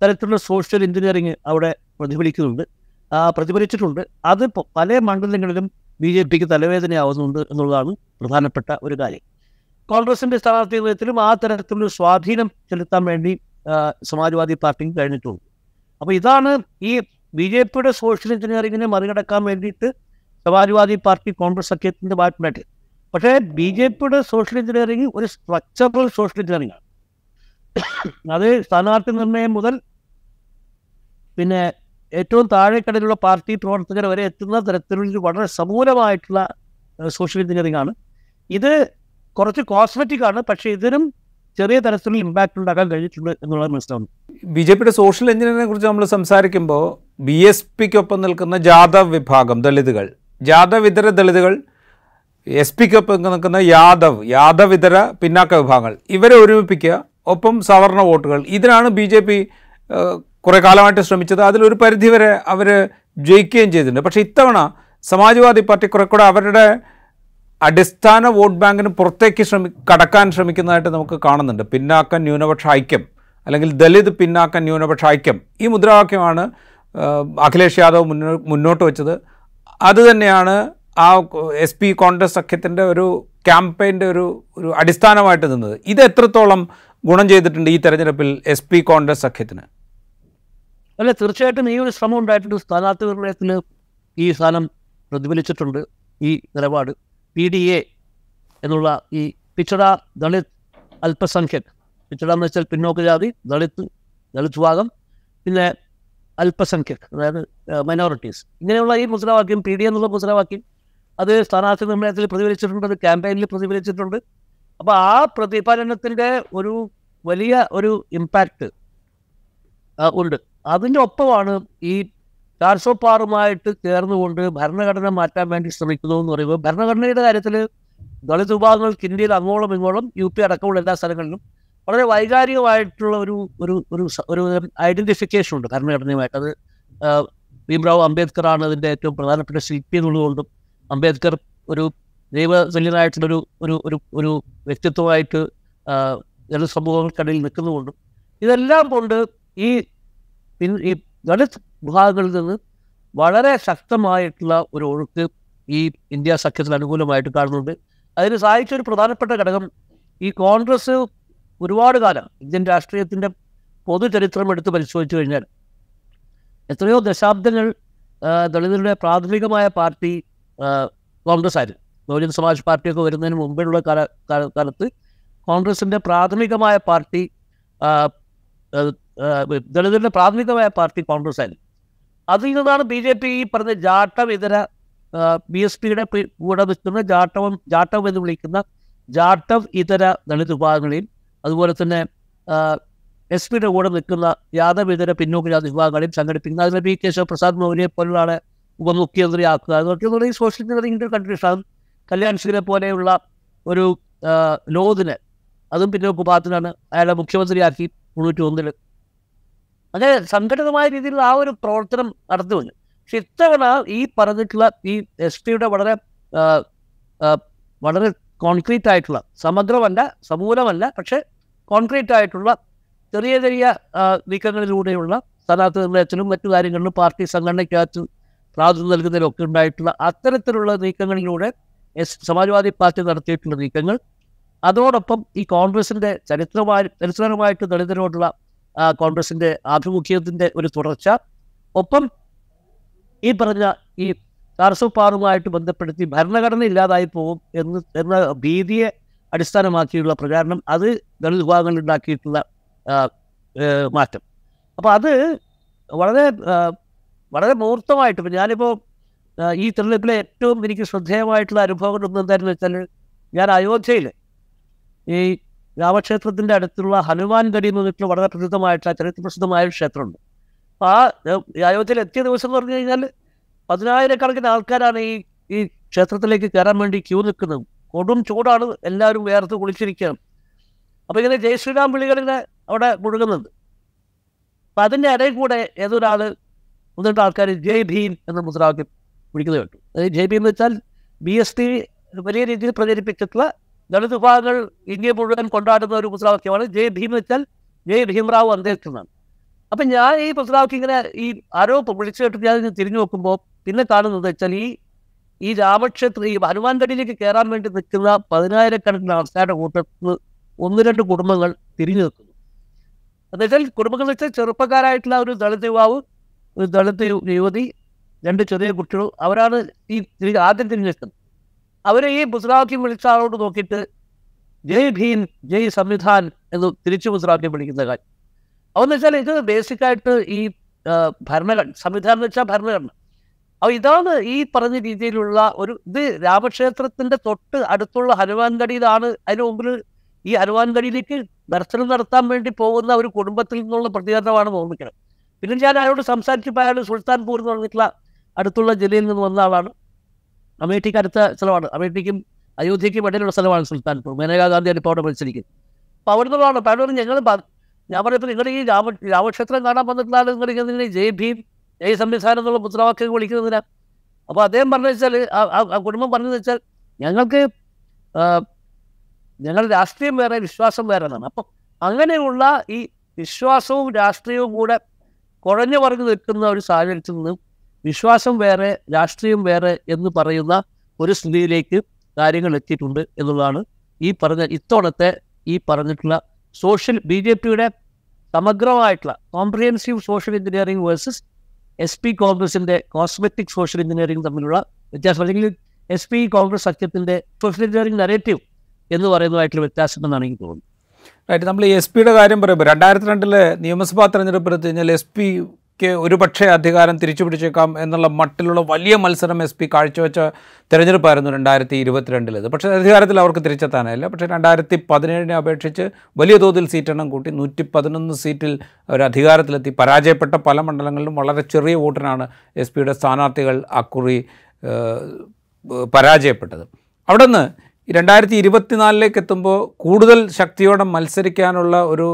തരത്തിലുള്ള സോഷ്യൽ എഞ്ചിനീയറിങ് അവിടെ പ്രതിഫലിച്ചിട്ടുണ്ട്. അത് പല മണ്ഡലങ്ങളിലും BJPക്ക് തലവേദനയാവുന്നുണ്ട് എന്നുള്ളതാണ് പ്രധാനപ്പെട്ട ഒരു കാര്യം. കോൺഗ്രസിൻ്റെ സ്ഥാനാർത്ഥി നിർണ്ണയത്തിലും ആ തരത്തിലുള്ള സ്വാധീനം ചെലുത്താൻ വേണ്ടി സമാജ്വാദി പാർട്ടിക്ക് കഴിഞ്ഞിട്ടുണ്ട്. അപ്പോൾ ഇതാണ് ഈ BJPയുടെ സോഷ്യൽ എഞ്ചിനീയറിങ്ങിനെ മറികടക്കാൻ വേണ്ടിയിട്ട് സമാജ്വാദി പാർട്ടി കോൺഗ്രസ് സഖ്യത്തിൻ്റെ ഭാഗമായിട്ട്. പക്ഷേ BJPയുടെ സോഷ്യൽ എഞ്ചിനീയറിങ് ഒരു സ്ട്രക്ചറൽ സോഷ്യൽ എഞ്ചിനീയറിംഗ് ആണ്. അത് സ്ഥാനാർത്ഥി നിർണ്ണയം മുതൽ പിന്നെ ഏറ്റവും താഴെക്കടയിലുള്ള പാർട്ടി പ്രവർത്തകർ വരെ എത്തുന്ന തരത്തിലുള്ള വളരെ സമൂലമായിട്ടുള്ള സോഷ്യൽ എഞ്ചിനീയറിംഗ് ആണ്. ഇത് കുറച്ച് കോസ്മെറ്റിക് ആണ്, പക്ഷേ ഇതിനും ചെറിയ തരത്തിലുള്ള ഇമ്പാക്റ്റ് ഉണ്ടാക്കാൻ കഴിഞ്ഞിട്ടുണ്ട് എന്നുള്ളത് മനസ്സിലാവുന്നു. BJPയുടെ സോഷ്യൽ എഞ്ചിനീയറിനെ കുറിച്ച് നമ്മൾ സംസാരിക്കുമ്പോൾ BSPക്കൊപ്പം നിൽക്കുന്ന ജാദവ് വിഭാഗം ദളിതുകൾ, ജാദവ് ഇതര ദളിതുകൾ, SP-ക്കൊപ്പം നിൽക്കുന്ന യാദവ് ഇതര പിന്നാക്ക വിഭാഗങ്ങൾ, ഇവരെ ഒരുമിപ്പിക്കുക, ഒപ്പം സവർണ വോട്ടുകൾ. ഇതിനാണ് BJP കുറേ കാലമായിട്ട് ശ്രമിച്ചത്. അതിലൊരു പരിധിവരെ അവർ ജയിക്കുകയും ചെയ്തിട്ടുണ്ട്. പക്ഷേ ഇത്തവണ സമാജ്വാദി പാർട്ടി കുറെ കൂടെ അവരുടെ അടിസ്ഥാന വോട്ട് ബാങ്കിന് പുറത്തേക്ക് കടക്കാൻ ശ്രമിക്കുന്നതായിട്ട് നമുക്ക് കാണുന്നുണ്ട്. പിന്നാക്ക ന്യൂനപക്ഷ ഐക്യം അല്ലെങ്കിൽ ദലിത് പിന്നാക്ക ന്യൂനപക്ഷ ഐക്യം, ഈ മുദ്രാവാക്യമാണ് അഖിലേഷ് യാദവ് മുന്നോട്ട് വെച്ചത്. അതുതന്നെയാണ് ആ SP കോൺഗ്രസ് സഖ്യത്തിൻ്റെ ഒരു ക്യാമ്പയിൻ്റെ ഒരു അടിസ്ഥാനമായിട്ട് നിന്നത്. ഇത് എത്രത്തോളം ഗുണം ചെയ്തിട്ടുണ്ട് ഈ തെരഞ്ഞെടുപ്പിൽ SP കോൺഗ്രസ് സഖ്യത്തിന്? അല്ല, തീർച്ചയായിട്ടും ഈ ഒരു ശ്രമം ഉണ്ടായിട്ടുണ്ട്. സ്ഥാനാർത്ഥി നിർണ്ണയത്തിൽ ഈ സ്ഥാനം പ്രതിഫലിച്ചിട്ടുണ്ട്. ഈ നിലപാട് PDA എന്നുള്ള ഈ പിച്ചട ദളിത് അല്പസംഖ്യക്, പിച്ചട എന്ന് വെച്ചാൽ പിന്നോക്ക ജാതി, ദളിത് വിഭാഗം, പിന്നെ അല്പസംഖ്യക് അതായത് മൈനോറിറ്റീസ്, ഇങ്ങനെയുള്ള ഈ മുദ്രാവാക്യം PDA എന്നുള്ള മുദ്രാവാക്യം അത് സ്ഥാനാർത്ഥി നിർണ്ണയത്തിൽ പ്രതിഫലിച്ചിട്ടുണ്ട്, അത് ക്യാമ്പയിനിൽ പ്രതിഫലിച്ചിട്ടുണ്ട്. അപ്പോൾ ആ പ്രതിഫലനത്തിൻ്റെ ഒരു വലിയ ഒരു ഇമ്പാക്റ്റ് ഉണ്ട്. അതിൻ്റെ ഒപ്പമാണ് ഈ 406 ചേർന്നുകൊണ്ട് ഭരണഘടന മാറ്റാൻ വേണ്ടി ശ്രമിക്കുന്നു എന്ന് പറയുമ്പോൾ, ഭരണഘടനയുടെ കാര്യത്തിൽ ദളിത് വിഭാഗങ്ങൾക്ക് ഇന്ത്യയിൽ അങ്ങോളം ഇങ്ങോളം UP അടക്കമുള്ള എല്ലാ സ്ഥലങ്ങളിലും വളരെ വൈകാരികമായിട്ടുള്ള ഒരു ഐഡൻറ്റിഫിക്കേഷൻ ഉണ്ട് ഭരണഘടനയുമായിട്ട്. അത് ഭീംറാവു അംബേദ്കറാണ് അതിൻ്റെ ഏറ്റവും പ്രധാനപ്പെട്ട ശില്പി എന്നുള്ളതുകൊണ്ടും, അംബേദ്കർ ഒരു ദൈവതുല്യനായിട്ടുള്ളൊരു ഒരു ഒരു ഒരു വ്യക്തിത്വമായിട്ട് ദളിത് സമൂഹങ്ങൾക്കിടയിൽ നിൽക്കുന്നതുകൊണ്ടും, ഇതെല്ലാം കൊണ്ട് ഈ ദളിത് വിഭാഗങ്ങളിൽ നിന്ന് വളരെ ശക്തമായിട്ടുള്ള ഒരു ഒഴുക്ക് ഈ ഇന്ത്യ സഖ്യത്തിന് അനുകൂലമായിട്ട് കാണുന്നുണ്ട്. അതിന് സഹായിച്ച ഒരു പ്രധാനപ്പെട്ട ഘടകം, ഈ കോൺഗ്രസ് ഒരുപാട് കാലം ഇന്ത്യൻ രാഷ്ട്രീയത്തിൻ്റെ പൊതുചരിത്രം എടുത്ത് പരിശോധിച്ചു കഴിഞ്ഞാൽ എത്രയോ ദശാബ്ദങ്ങൾ ദളിതരുടെ പ്രാഥമികമായ പാർട്ടി കോൺഗ്രസ് ആയിരുന്നു. ബഹുജൻ സമാജ് പാർട്ടിയൊക്കെ വരുന്നതിന് മുമ്പുള്ള കാലത്ത് കോൺഗ്രസിൻ്റെ പ്രാഥമികമായ പാർട്ടി ദളിതരുടെ പ്രാഥമികമായ പാർട്ടി കോൺഗ്രസ് ആയിരുന്നു. അതിൽ നിന്നാണ് BJP ഈ പറഞ്ഞ ജാട്ടവ് ഇതര BSPയുടെ കൂടെ നിൽക്കുന്ന ജാട്ടവ് എന്ന് വിളിക്കുന്ന ജാട്ടവ് ഇതര ദളിത് വിഭാഗങ്ങളെയും, അതുപോലെ തന്നെ SP-യുടെ കൂടെ നിൽക്കുന്ന യാദവ് ഇതര പിന്നോക്ക ജാതി വിഭാഗങ്ങളെയും സംഘടിപ്പിക്കുന്ന, അതിനെ B. കേശവ പ്രസാദ് മൗര്യയെ പോലുള്ള ആളെ ഉപമുഖ്യമന്ത്രിയാക്കുക, അതൊക്കെ ഈ സോഷ്യൽ എഞ്ചിനീയറിംഗിൻ്റെ കൺട്രീഷനാണ്. കല്യാൺ സിംഗിനെ പോലെയുള്ള ഒരു ലോദിനെ, അതും പിന്നോക്ക വിഭാഗത്തിനാണ് അയാളെ മുഖ്യമന്ത്രിയാക്കി 1991. അങ്ങനെ സംഘടിതമായ രീതിയിലുള്ള ആ ഒരു പ്രവർത്തനം നടത്തുന്നുണ്ട്. പക്ഷെ ഇത്തവണ ഈ പറഞ്ഞിട്ടുള്ള ഈ SP-യുടെ വളരെ കോൺക്രീറ്റ് ആയിട്ടുള്ള, സമഗ്രമല്ല സമൂലമല്ല, പക്ഷെ കോൺക്രീറ്റ് ആയിട്ടുള്ള ചെറിയ ചെറിയ നീക്കങ്ങളിലൂടെയുള്ള സ്ഥാനാർത്ഥി നിർണ്ണയത്തിലും മറ്റു കാര്യങ്ങളിലും പാർട്ടി സംഘടനയ്ക്കകത്ത് പ്രാധാന്യം നൽകുന്നതിലൊക്കെ ഉണ്ടായിട്ടുള്ള അത്തരത്തിലുള്ള നീക്കങ്ങളിലൂടെ സമാജ്വാദി പാർട്ടി നടത്തിയിട്ടുള്ള നീക്കങ്ങൾ, അതോടൊപ്പം ഈ കോൺഗ്രസിൻ്റെ ചരിത്രപരമായിട്ട് ദളിതരോടുള്ള കോൺഗ്രസിൻ്റെ ആഭിമുഖ്യത്തിൻ്റെ ഒരു തുടർച്ച, ഒപ്പം ഈ പറഞ്ഞ ഈ 406 ബന്ധപ്പെടുത്തി ഭരണഘടന ഇല്ലാതായി പോകും എന്ന ഭീതിയെ അടിസ്ഥാനമാക്കിയുള്ള പ്രചാരണം, അത് ദളിത് വിഭാഗങ്ങളിൽ ഉണ്ടാക്കിയിട്ടുള്ള മാറ്റം. അപ്പോൾ അത് വളരെ വളരെ മൂർത്തമായിട്ട്, ഇപ്പം ഞാനിപ്പോൾ ഈ തെരഞ്ഞെടുപ്പിലെ ഏറ്റവും എനിക്ക് ശ്രദ്ധേയമായിട്ടുള്ള അനുഭവങ്ങൾ ഒന്നും എന്തായിരുന്നു വെച്ചാൽ, ഞാൻ അയോധ്യയിൽ ഈ രാമക്ഷേത്രത്തിൻ്റെ അടുത്തുള്ള ഹനുമാൻഗഡി എന്ന് പറഞ്ഞിട്ടുള്ള വളരെ പ്രസിദ്ധമായിട്ടുള്ള ചരിത്ര പ്രസിദ്ധമായ ഒരു ക്ഷേത്രമുണ്ട്. അപ്പോൾ ഈ അയോധ്യയിൽ എത്തിയ ദിവസം എന്ന് പറഞ്ഞു കഴിഞ്ഞാൽ 10,000-കണക്കിന് ആൾക്കാരാണ് ഈ ക്ഷേത്രത്തിലേക്ക് കയറാൻ വേണ്ടി ക്യൂ നിൽക്കുന്നത്. കൊടും ചൂടാണ്, എല്ലാവരും വേർത്ത് കുളിച്ചിരിക്കുകയാണ്. അപ്പോൾ ഇങ്ങനെ ജയ് ശ്രീറാം വിളികളിങ്ങനെ അവിടെ മുഴുകുന്നുണ്ട്. അപ്പം അതിൻ്റെ ഇടയിൽ കൂടെ ഏതൊരാൾ എന്നിട്ട് ആൾക്കാർ ജയ് ഭീം എന്ന മുദ്രാവാക്യം വിളിക്കുന്നത് കേട്ടു. അതായത് ജയ് ഭീം എന്ന് വെച്ചാൽ BSP വലിയ രീതിയിൽ പ്രചരിപ്പിച്ചിട്ടുള്ള ദളിത് വിഭാഗങ്ങൾ ഇന്ത്യ മുഴുവൻ കൊണ്ടാടുന്ന ഒരു മുദ്രാവാക്യമാണ്. ജയ് ഭീം എന്ന് വെച്ചാൽ ജയ് ഭീംറാവു അംബേദ്കർ എന്നാണ്. അപ്പം ഞാൻ ഈ മുദ്രാവാക്യം ഇങ്ങനെ ഈ ആരോ വിളിച്ചു കേട്ടിട്ട് ഞാൻ തിരിഞ്ഞു നോക്കുമ്പോൾ പിന്നെ കാണുന്നത് വെച്ചാൽ ഈ രാമക്ഷേത്രം ഈ ഹനുമാൻഗഡിയിലേക്ക് കയറാൻ വേണ്ടി നിൽക്കുന്ന 10,000-കണക്കിന് ആൾക്കാരുടെ കൂട്ടത്തിൽ 1-2 കുടുംബങ്ങൾ തിരിഞ്ഞു നിൽക്കുന്നു. എന്നുവെച്ചാൽ കുടുംബങ്ങൾ എന്ന് വെച്ചാൽ ചെറുപ്പക്കാരായിട്ടുള്ള ഒരു ദളിത് യുവാവ്, ഒരു ദളിത് യുവതി, 2 ചെറിയ കുട്ടികൾ, അവരാണ് ഈ ആദ്യം തിരിഞ്ഞു നിൽക്കുന്നത്. അവർ ഈ മുദ്രാവാക്യം വിളിച്ച ആളോട് നോക്കിയിട്ട് ജയ് ഭീം ജയ് സംവിധാൻ എന്ന് തിരിച്ചു മുദ്രാവാക്യം വിളിക്കുന്ന കാര്യം. അതെന്ന് വെച്ചാൽ ഇത് ബേസിക്കായിട്ട് ഈ ഭരണഘടന, സംവിധാനം എന്ന് വെച്ചാൽ ഭരണഘടന. അപ്പോൾ ഇതാണ് ഈ പറഞ്ഞ രീതിയിലുള്ള ഇത് രാമക്ഷേത്രത്തിൻ്റെ തൊട്ട് അടുത്തുള്ള ഹനുമാൻഗഡിയിലാണ്. അതിന് മുമ്പിൽ ഈ ഹനുമാൻഗഡിയിലേക്ക് ദർശനം നടത്താൻ വേണ്ടി പോകുന്ന ഒരു കുടുംബത്തിൽ നിന്നുള്ള പ്രതികരണമാണ് ഓർമ്മിക്കണം. പിന്നെ ഞാൻ അയാളോട് സംസാരിച്ചപ്പോൾ അയാൾ സുൽത്താൻപൂർ എന്ന് പറഞ്ഞിട്ടുള്ള അടുത്തുള്ള ജില്ലയിൽ നിന്ന് വന്ന ആളാണ്. അമേഠിക്ക് അടുത്ത സ്ഥലമാണ്. അമേഠിക്കും അയോധ്യയ്ക്കും ഇടയിലുള്ള സ്ഥലമാണ് സുൽത്താൻപൂർ. മേനകാ ഗാന്ധിയാണ് ഇപ്പോൾ അവിടെ മത്സരിക്കുന്നത്. അപ്പോൾ അവിടെ നിന്നുള്ളതാണ്. അപ്പോൾ അയാളോട് ഞാൻ പറഞ്ഞപ്പോൾ നിങ്ങൾ ഈ രാമക്ഷേത്രം കാണാൻ വന്നിട്ടുള്ള നിങ്ങൾ ജയ് ഭീം ജയ് സംവിധാനം എന്നുള്ള മുദ്രാവാക്യം വിളിക്കുന്നതിനാ. അപ്പോൾ അദ്ദേഹം പറഞ്ഞു വെച്ചാൽ ആ കുടുംബം പറഞ്ഞതെന്ന് വെച്ചാൽ ഞങ്ങളുടെ രാഷ്ട്രീയം വേറെ, വിശ്വാസം വേറെ എന്നാണ്. അപ്പം അങ്ങനെയുള്ള ഈ വിശ്വാസവും രാഷ്ട്രീയവും കൂടെ കുഴഞ്ഞു പറഞ്ഞു നിൽക്കുന്ന ഒരു സാഹചര്യത്തിൽ നിന്നും വിശ്വാസം വേറെ രാഷ്ട്രീയം വേറെ എന്ന് പറയുന്ന ഒരു സ്ഥിതിയിലേക്ക് കാര്യങ്ങൾ എത്തിയിട്ടുണ്ട് എന്നുള്ളതാണ് ഇത്തവണത്തെ ഈ പറഞ്ഞിട്ടുള്ള BJPയുടെ സമഗ്രമായിട്ടുള്ള comprehensive social engineering versus SP കോൺഗ്രസിൻ്റെ കോസ്മെറ്റിക് സോഷ്യൽ എഞ്ചിനീയറിംഗ് തമ്മിലുള്ള വ്യത്യാസം, അല്ലെങ്കിൽ SP കോൺഗ്രസ് സഖ്യത്തിൻ്റെ സോഷ്യൽ എഞ്ചിനീയറിംഗ് നരേറ്റീവ് എന്ന് പറയുന്നതായിട്ടുള്ള വ്യത്യാസം എന്നാണ് എനിക്ക് തോന്നുന്നത്. റൈറ്റ്. നമ്മൾ ഈ SP യുടെ കാര്യം പറയുമ്പോൾ 2002 നിയമസഭാ തെരഞ്ഞെടുപ്പ് എടുത്തു കഴിഞ്ഞാൽ SPക്ക് ഒരുപക്ഷെ അധികാരം തിരിച്ചു പിടിച്ചേക്കാം എന്നുള്ള മട്ടിലുള്ള വലിയ മത്സരം SP കാഴ്ചവെച്ച തെരഞ്ഞെടുപ്പായിരുന്നു 2022. പക്ഷേ അധികാരത്തിൽ അവർക്ക് തിരിച്ചെത്താനായില്ല. പക്ഷേ 2017 അപേക്ഷിച്ച് വലിയ തോതിൽ സീറ്റെണ്ണം കൂട്ടി 111 സീറ്റിൽ അവർ അധികാരത്തിലെത്തി. പരാജയപ്പെട്ട പല മണ്ഡലങ്ങളിലും വളരെ ചെറിയ വോട്ടിനാണ് SPയുടെ സ്ഥാനാർത്ഥികൾ അക്കുറി പരാജയപ്പെട്ടത്. അവിടെ നിന്ന് 2024 എത്തുമ്പോൾ കൂടുതൽ ശക്തിയോടെ മത്സരിക്കാനുള്ള ഒരു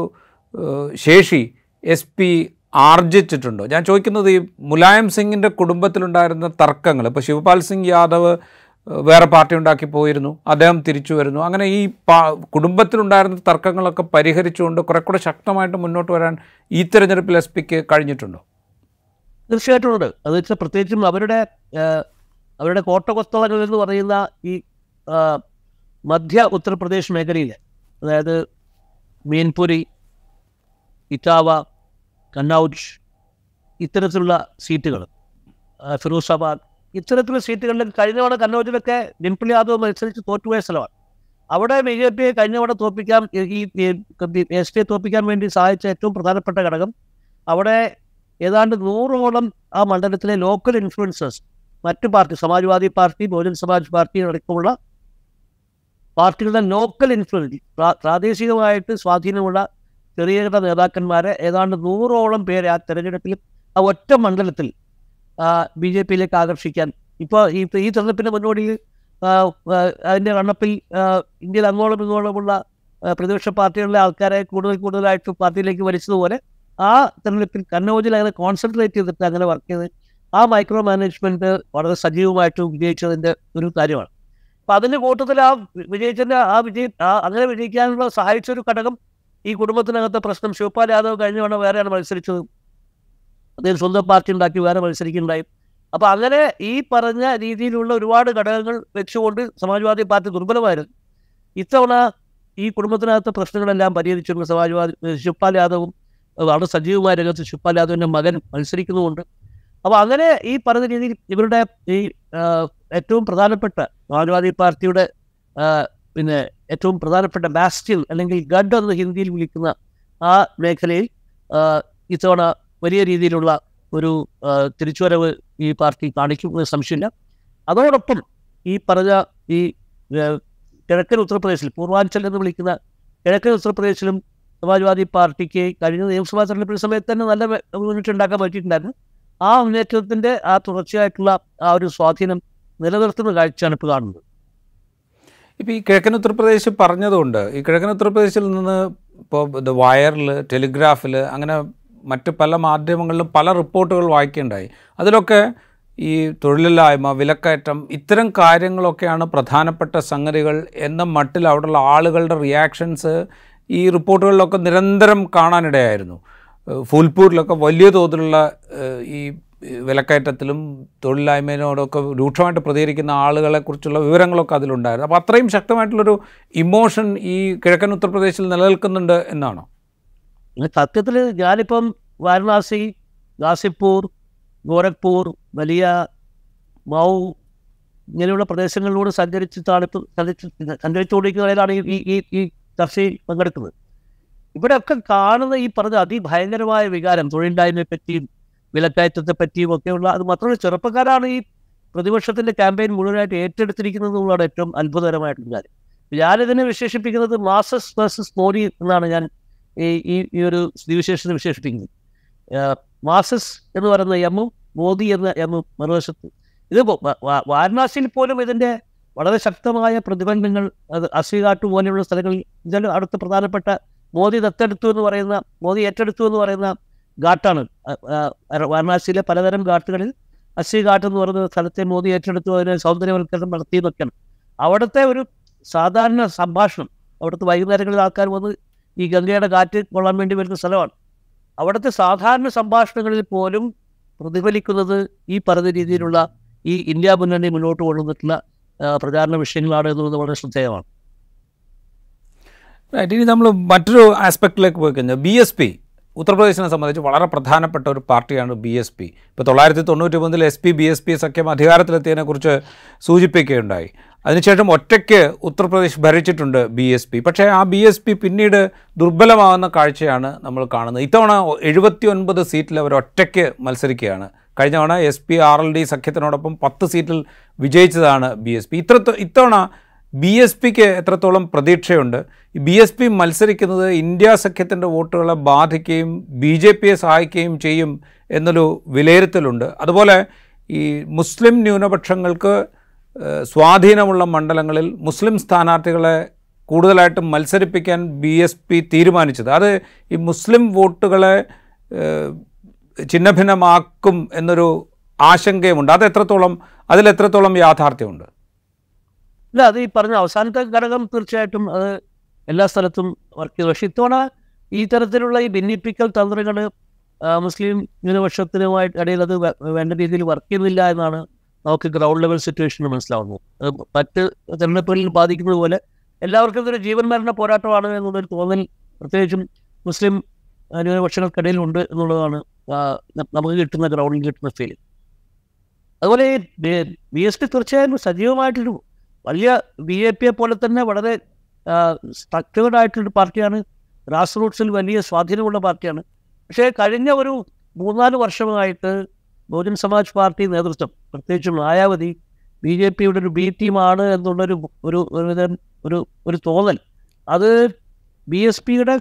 ശേഷി SP ആർജിച്ചിട്ടുണ്ടോ? ഞാൻ ചോദിക്കുന്നത് ഈ മുലായം സിംഗിൻ്റെ കുടുംബത്തിലുണ്ടായിരുന്ന തർക്കങ്ങൾ, ഇപ്പോൾ ശിവപാൽ സിംഗ് യാദവ് വേറെ പാർട്ടി ഉണ്ടാക്കി പോയിരുന്നു, അദ്ദേഹം തിരിച്ചു വരുന്നു, അങ്ങനെ ഈ കുടുംബത്തിലുണ്ടായിരുന്ന തർക്കങ്ങളൊക്കെ പരിഹരിച്ചുകൊണ്ട് കുറെ കൂടെ ശക്തമായിട്ട് മുന്നോട്ട് വരാൻ ഈ തെരഞ്ഞെടുപ്പിൽ SPക്ക് കഴിഞ്ഞിട്ടുണ്ടോ? തീർച്ചയായിട്ടും ഉണ്ട്. അത് വെച്ചാൽ പ്രത്യേകിച്ചും അവരുടെ കോട്ടകൊത്തളങ്ങൾ എന്ന് പറയുന്ന ഈ മധ്യ ഉത്തർപ്രദേശ് മേഖലയിൽ, അതായത് മീൻപുരി, ഇറ്റാവ, കന്നൗജ്, ഇത്തരത്തിലുള്ള സീറ്റുകൾ, ഫിറോസാബാദ്, ഇത്തരത്തിലുള്ള സീറ്റുകളിൽ കഴിഞ്ഞ തവണ കന്നൗജിലൊക്കെ ഡിംപിൾ യാദവ് മത്സരിച്ച് തോറ്റുപോയ സ്ഥലമാണ്. അവിടെ BJP കഴിഞ്ഞ തവണ തോൽപ്പിക്കാൻ, ഈ SP തോൽപ്പിക്കാൻ വേണ്ടി സഹായിച്ച ഏറ്റവും പ്രധാനപ്പെട്ട ഘടകം അവിടെ ഏതാണ്ട് 100ഓളം ആ മണ്ഡലത്തിലെ ലോക്കൽ ഇൻഫ്ലുവൻസേഴ്സ്, മറ്റു party, Samajwadi party, Bahujan Samaj party അടക്കമുള്ള പാർട്ടികളുടെ ലോക്കൽ ഇൻഫ്ലുവൻസ്, പ്രാദേശികമായിട്ട് സ്വാധീനമുള്ള ചെറിയ നേതാക്കന്മാരെ ഏതാണ്ട് 100ഓളം പേരെ ആ തെരഞ്ഞെടുപ്പിൽ ആ ഒറ്റ മണ്ഡലത്തിൽ BJPയിലേക്ക് ആകർഷിക്കാൻ ഇപ്പോൾ ഈ തെരഞ്ഞെടുപ്പിൻ്റെ മുന്നോടിയിൽ അതിൻ്റെ റണ്ണപ്പിൽ ഇന്ത്യയിൽ അങ്ങോളം ഇങ്ങോളമുള്ള പ്രതിപക്ഷ പാർട്ടികളിലെ ആൾക്കാരെ കൂടുതലായിട്ട് പാർട്ടിയിലേക്ക് വലിച്ചതുപോലെ ആ തെരഞ്ഞെടുപ്പിൽ കന്നൗജിൽ അങ്ങനെ കോൺസെൻട്രേറ്റ് ചെയ്തിട്ട് അങ്ങനെ വർക്ക് ചെയ്ത് ആ മൈക്രോ മാനേജ്മെൻറ്റ് വളരെ സജീവമായിട്ട് വിജയിച്ചതിൻ്റെ ഒരു കാര്യമാണ്. അപ്പം അതിൻ്റെ കൂട്ടത്തിൽ അങ്ങനെ വിജയിക്കാനുള്ള സഹായിച്ചൊരു ഘടകം ഈ കുടുംബത്തിനകത്തെ പ്രശ്നം. ശിവപാൽ യാദവ് കഴിഞ്ഞ തവണ വേറെയാണ് മത്സരിച്ചത്, അദ്ദേഹം സ്വന്തം പാർട്ടി ഉണ്ടാക്കി വേറെ മത്സരിക്കുന്നുണ്ടായി. അപ്പോൾ അങ്ങനെ ഈ പറഞ്ഞ രീതിയിലുള്ള ഒരുപാട് ഘടകങ്ങൾ വെച്ചുകൊണ്ട് സമാജ്വാദി പാർട്ടി ദുർബലമായിരുന്നു. ഇത്തവണ ഈ കുടുംബത്തിനകത്തെ പ്രശ്നങ്ങളെല്ലാം പരിഹരിച്ചുകൊണ്ട് ശിവപാൽ യാദവും വളരെ സജീവമായ രംഗത്ത് ശിവപാൽ യാദവിൻ്റെ മകൻ മത്സരിക്കുന്നുമുണ്ട്. അപ്പോൾ അങ്ങനെ ഈ പറഞ്ഞ രീതിയിൽ ഇവരുടെ ഈ ഏറ്റവും പ്രധാനപ്പെട്ട സമാജ്വാദി പാർട്ടിയുടെ പിന്നെ ഏറ്റവും പ്രധാനപ്പെട്ട ബാസ്റ്റിൽ അല്ലെങ്കിൽ ഗഡ് എന്ന് ഹിന്ദിയിൽ വിളിക്കുന്ന ആ മേഖലയിൽ ഇത്തവണ വലിയ രീതിയിലുള്ള ഒരു തിരിച്ചുവരവ് ഈ പാർട്ടി കാണിക്കുന്ന സംശയമില്ല. അതോടൊപ്പം ഈ പറഞ്ഞ ഈ കിഴക്കൻ ഉത്തർപ്രദേശിൽ, പൂർവാഞ്ചൽ എന്ന് വിളിക്കുന്ന കിഴക്കൻ ഉത്തർപ്രദേശിലും സമാജ്വാദി പാർട്ടിക്ക് കഴിഞ്ഞ നിയമസഭാ തെരഞ്ഞെടുപ്പിന്റെ സമയത്ത് തന്നെ നല്ല മുന്നേറ്റം ഉണ്ടാക്കാൻ പറ്റിയിട്ടുണ്ടായിരുന്നു. ആ മുന്നേറ്റത്തിൻ്റെ ആ തുടർച്ചയായിട്ടുള്ള ആ ഒരു സ്വാധീനം നിലനിർത്തുന്ന കാഴ്ചയാണ് ഇപ്പോൾ കാണുന്നത്. ഇപ്പോൾ ഈ കിഴക്കൻ ഉത്തർപ്രദേശ് പറഞ്ഞതുകൊണ്ട് ഈ കിഴക്കൻ ഉത്തർപ്രദേശിൽ നിന്ന് ഇപ്പോൾ വയറിൽ, ടെലിഗ്രാഫിൽ, അങ്ങനെ മറ്റ് പല മാധ്യമങ്ങളിലും പല റിപ്പോർട്ടുകൾ വായിക്കുകയുണ്ടായി. അതിലൊക്കെ ഈ തൊഴിലില്ലായ്മ, വിലക്കയറ്റം, ഇത്തരം കാര്യങ്ങളൊക്കെയാണ് പ്രധാനപ്പെട്ട സംഗതികൾ എന്ന മട്ടിൽ അവിടെയുള്ള ആളുകളുടെ റിയാക്ഷൻസ് ഈ റിപ്പോർട്ടുകളിലൊക്കെ നിരന്തരം കാണാനിടയായിരുന്നു. ഫൂൽപൂരിലൊക്കെ വലിയ തോതിലുള്ള ഈ വിലക്കയറ്റത്തിലും തൊഴിലില്ലായ്മയോടൊക്കെ രൂക്ഷമായിട്ട് പ്രതികരിക്കുന്ന ആളുകളെക്കുറിച്ചുള്ള വിവരങ്ങളൊക്കെ അതിലുണ്ടായിരുന്നു. അപ്പോൾ അത്രയും ശക്തമായിട്ടുള്ളൊരു ഇമോഷൻ ഈ കിഴക്കൻ ഉത്തർപ്രദേശിൽ നിലനിൽക്കുന്നുണ്ട് എന്നാണോ? സത്യത്തിൽ ഞാനിപ്പം വാരണാസി, ഗാസിപ്പൂർ, ഗോരഖ്പൂർ, വലിയ മൗ ഇങ്ങനെയുള്ള പ്രദേശങ്ങളിലൂടെ സഞ്ചരിച്ചുകൊണ്ടിരിക്കുന്നതിലാണ് ഈ ചർച്ചയിൽ പങ്കെടുക്കുന്നത്. ഇവിടെയൊക്കെ കാണുന്ന ഈ പറഞ്ഞ അതിഭയങ്കരമായ വികാരം, തൊഴിലില്ലായ്മയെ പറ്റിയും വിലക്കയറ്റത്തെ പറ്റിയും ഒക്കെയുള്ള, അത് മാത്രമല്ല ചെറുപ്പക്കാരാണ് ഈ പ്രതിപക്ഷത്തിൻ്റെ ക്യാമ്പയിൻ മുഴുവനായിട്ട് ഏറ്റെടുത്തിരിക്കുന്നത് എന്നുള്ളതാണ് ഏറ്റവും അത്ഭുതകരമായിട്ടുള്ള കാര്യം. ഞാനിതിനെ വിശേഷിപ്പിക്കുന്നത് മാസസ് വേഴ്സസ് മോദി എന്നാണ് ഞാൻ ഈ ഒരു സ്ഥിതിവിശേഷത്തെ വിശേഷിപ്പിക്കുന്നത്. മാസസ് എന്ന് പറയുന്ന എമ്മും മോദി എന്ന എമ്മും മറുവശത്ത്. ഇത് വാരണാസിയിൽ പോലും ഇതിൻ്റെ വളരെ ശക്തമായ പ്രതിബന്ധങ്ങൾ, അത് അസിഘാട്ട് പോലെയുള്ള സ്ഥലങ്ങളിൽ, ഇതിൽ അടുത്ത പ്രധാനപ്പെട്ട മോദി ഏറ്റെടുത്തു എന്ന് പറയുന്ന ഘാട്ടാണ്. വാരണാസിയിലെ പലതരം ഘാട്ടുകളിൽ അസിഘാട്ട് എന്ന് പറയുന്ന സ്ഥലത്തെ മോദി ഏറ്റെടുത്തു, അതിനെ സൗന്ദര്യവൽക്കരണം നടത്തിയെന്നൊക്കെയാണ് അവിടുത്തെ ഒരു സാധാരണ സംഭാഷണം. അവിടുത്തെ വൈകുന്നേരങ്ങളിൽ ആൾക്കാർ വന്ന് ഈ ഗംഗയുടെ കാറ്റ് കൊള്ളാൻ വേണ്ടി വരുന്ന സ്ഥലമാണ്. അവിടുത്തെ സാധാരണ സംഭാഷണങ്ങളിൽ പോലും പ്രതിഫലിക്കുന്നത് ഈ പറഞ്ഞ രീതിയിലുള്ള ഈ ഇന്ത്യ മുന്നണി മുന്നോട്ട് കൊണ്ടുവന്നിട്ടുള്ള പ്രചാരണ വിഷയങ്ങളാണ് എന്നുള്ളത് വളരെ ശ്രദ്ധേയമാണ്. ഇനി നമ്മൾ മറ്റൊരു ആസ്പെക്റ്റിലേക്ക് പോയി കഴിഞ്ഞാൽ BSP ഉത്തർപ്രദേശിനെ സംബന്ധിച്ച് വളരെ പ്രധാനപ്പെട്ട ഒരു പാർട്ടിയാണ് BSP. ഇപ്പോൾ 1993 SP-BSP സഖ്യം അധികാരത്തിലെത്തിയതിനെക്കുറിച്ച് സൂചിപ്പിക്കുകയുണ്ടായി. അതിനുശേഷം ഒറ്റയ്ക്ക് ഉത്തർപ്രദേശ് ഭരിച്ചിട്ടുണ്ട് BSP. പക്ഷേ ആ BSP പിന്നീട് ദുർബലമാകുന്ന കാഴ്ചയാണ് നമ്മൾ കാണുന്നത്. ഇത്തവണ 79 സീറ്റിൽ അവർ ഒറ്റയ്ക്ക് മത്സരിക്കുകയാണ്. കഴിഞ്ഞ തവണ SP-RLD സഖ്യത്തിനോടൊപ്പം 10 സീറ്റിൽ വിജയിച്ചതാണ് BSP. ഇത്തവണ BSPക്ക് എത്രത്തോളം പ്രതീക്ഷയുണ്ട്? ഈ BSP മത്സരിക്കുന്നത് ഇന്ത്യ സഖ്യത്തിൻ്റെ വോട്ടുകളെ ബാധിക്കുകയും BJPയെ സഹായിക്കുകയും ചെയ്യും എന്നൊരു വിലയിരുത്തലുണ്ട്. അതുപോലെ ഈ മുസ്ലിം ന്യൂനപക്ഷങ്ങൾക്ക് സ്വാധീനമുള്ള മണ്ഡലങ്ങളിൽ മുസ്ലിം സ്ഥാനാർത്ഥികളെ കൂടുതലായിട്ടും മത്സരിപ്പിക്കാൻ BSP തീരുമാനിച്ചത് അത് ഈ മുസ്ലിം വോട്ടുകളെ ഛിന്നഭിന്നമാക്കും എന്നൊരു ആശങ്കയുമുണ്ട്. അതിലെത്രത്തോളം യാഥാർത്ഥ്യമുണ്ട്? ഇല്ല, അത് ഈ പറഞ്ഞ അവസാനത്തെ ഘടകം തീർച്ചയായിട്ടും അത് എല്ലാ സ്ഥലത്തും വർക്ക് ചെയ്തു. പക്ഷേ ഇത്തവണ ഈ തരത്തിലുള്ള ഈ ഭിന്നിപ്പിക്കൽ തന്ത്രങ്ങൾ മുസ്ലിം ന്യൂനപക്ഷത്തിനുമായിട്ട് ഇടയിൽ അത് വേണ്ട രീതിയിൽ വർക്ക് ചെയ്യുന്നില്ല എന്നാണ് നമുക്ക് ഗ്രൗണ്ട് ലെവൽ സിറ്റുവേഷനിൽ മനസ്സിലാവുന്നത്. മറ്റ് തെരഞ്ഞെടുപ്പുകളിൽ ബാധിക്കുന്നത് പോലെ എല്ലാവർക്കും ഇതൊരു ജീവൻ മരണ പോരാട്ടമാണ് എന്നുള്ളൊരു തോന്നൽ പ്രത്യേകിച്ചും മുസ്ലിം ന്യൂനപക്ഷങ്ങൾക്കിടയിലുണ്ട് എന്നുള്ളതാണ് നമുക്ക് ഗ്രൗണ്ടിൽ കിട്ടുന്ന ഫീൽ. അതുപോലെ BSP തീർച്ചയായും സജീവമായിട്ടൊരു വലിയ BJPയെ പോലെ തന്നെ വളരെ സ്ട്രക്ചേർഡ് ആയിട്ടുള്ളൊരു പാർട്ടിയാണ്. ഗ്രാസ് റൂട്ട്സിൽ വലിയ സ്വാധീനമുള്ള പാർട്ടിയാണ്. പക്ഷേ കഴിഞ്ഞ ഒരു 3-4 വർഷമായിട്ട് ബഹുജൻ സമാജ് പാർട്ടി നേതൃത്വം, പ്രത്യേകിച്ചും മായാവതി, BJPയുടെ ഒരു B ടീമാണ് എന്നുള്ളൊരു ഒരു ഒരു തോന്നൽ അത് BSPയുടെ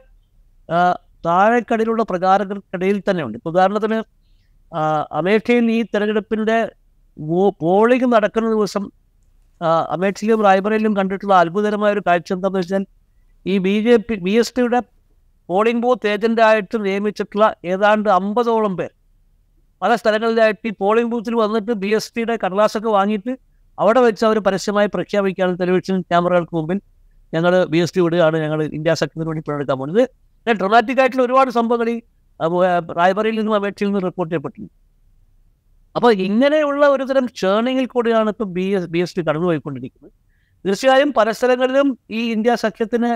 താഴെക്കടയിലുള്ള പ്രചാരകർക്കിടയിൽ തന്നെയുണ്ട്. ഉദാഹരണത്തിന് അമേഠിയിൽ ഈ തെരഞ്ഞെടുപ്പിൻ്റെ പോളിംഗ് നടക്കുന്ന ദിവസം അമേഠിയിലും റായ്ബറയിലും കണ്ടിട്ടുള്ള അത്ഭുതകരമായ ഒരു കാഴ്ച എന്താണെന്ന് വെച്ചാൽ ഈ BSPയുടെ പോളിംഗ് ബൂത്ത് ഏജൻ്റായിട്ട് നിയമിച്ചിട്ടുള്ള ഏതാണ്ട് 50ഓളം പേർ പല സ്ഥലങ്ങളിലായിട്ട് ഈ പോളിംഗ് ബൂത്തിൽ വന്നിട്ട് BSPയുടെ കടലാസൊക്കെ വാങ്ങിയിട്ട് അവിടെ വെച്ച് അവർ പരസ്യമായി പ്രഖ്യാപിക്കുകയാണ് ടെലിവിഷൻ ക്യാമറകൾക്ക് മുമ്പിൽ, ഞങ്ങൾ BSP വിടുകയാണ്, ഞങ്ങൾ ഇന്ത്യ സഖ്യത്തിന് വേണ്ടി പങ്കെടുക്കാൻ പോകുന്നത്. ഇത് ഡ്രമാറ്റിക് ആയിട്ടുള്ള ഒരുപാട് സംഭവങ്ങൾ ഈ റായ്ബറയിൽ നിന്നും അമേഠിയിൽ നിന്നും റിപ്പോർട്ട് ചെയ്യപ്പെട്ടിട്ടുണ്ട്. അപ്പോൾ ഇങ്ങനെയുള്ള ഒരു തരം ചേർണിങ്ങിൽ കൂടിയാണ് ഇപ്പോൾ BSP കടന്നുപോയിക്കൊണ്ടിരിക്കുന്നത്. തീർച്ചയായും പല സ്ഥലങ്ങളിലും ഈ ഇന്ത്യ സഖ്യത്തിന്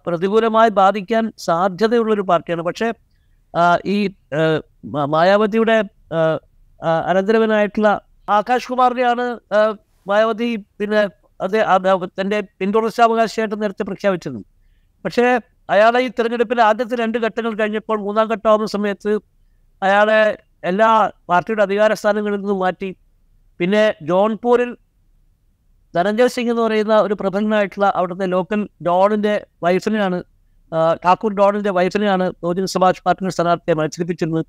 പ്രതികൂലമായി ബാധിക്കാൻ സാധ്യതയുള്ളൊരു പാർട്ടിയാണ്. പക്ഷേ ഈ മായാവതിയുടെ അനന്തരവനായിട്ടുള്ള ആകാശ് കുമാറിനെയാണ് മായാവതി പിന്നെ തൻ്റെ പിന്തുടർച്ചാവകാശിയായിട്ട് നേരത്തെ പ്രഖ്യാപിച്ചിരുന്നു. പക്ഷേ അയാളെ ഈ തെരഞ്ഞെടുപ്പിലെ ആദ്യത്തെ 2 ഘട്ടങ്ങൾ കഴിഞ്ഞപ്പോൾ 3-ാം ഘട്ടമാകുന്ന സമയത്ത് അയാളെ എല്ലാ പാർട്ടിയുടെ അധികാര സ്ഥാനങ്ങളിൽ നിന്നും മാറ്റി. പിന്നെ ജോൺപൂരിൽ ധനഞ്ജയ് സിംഗ് എന്ന് പറയുന്ന ഒരു പ്രബലനായിട്ടുള്ള അവിടുത്തെ ലോക്കൽ ഡോണിൻ്റെ വൈഫിനെയാണ്, ഠാക്കൂർ ഡോണിൻ്റെ വൈഫിനെയാണ് ബഹുജൻ സമാജ് പാർട്ടിയുടെ സ്ഥാനാർത്ഥിയെ മത്സരിപ്പിച്ചിരുന്നത്.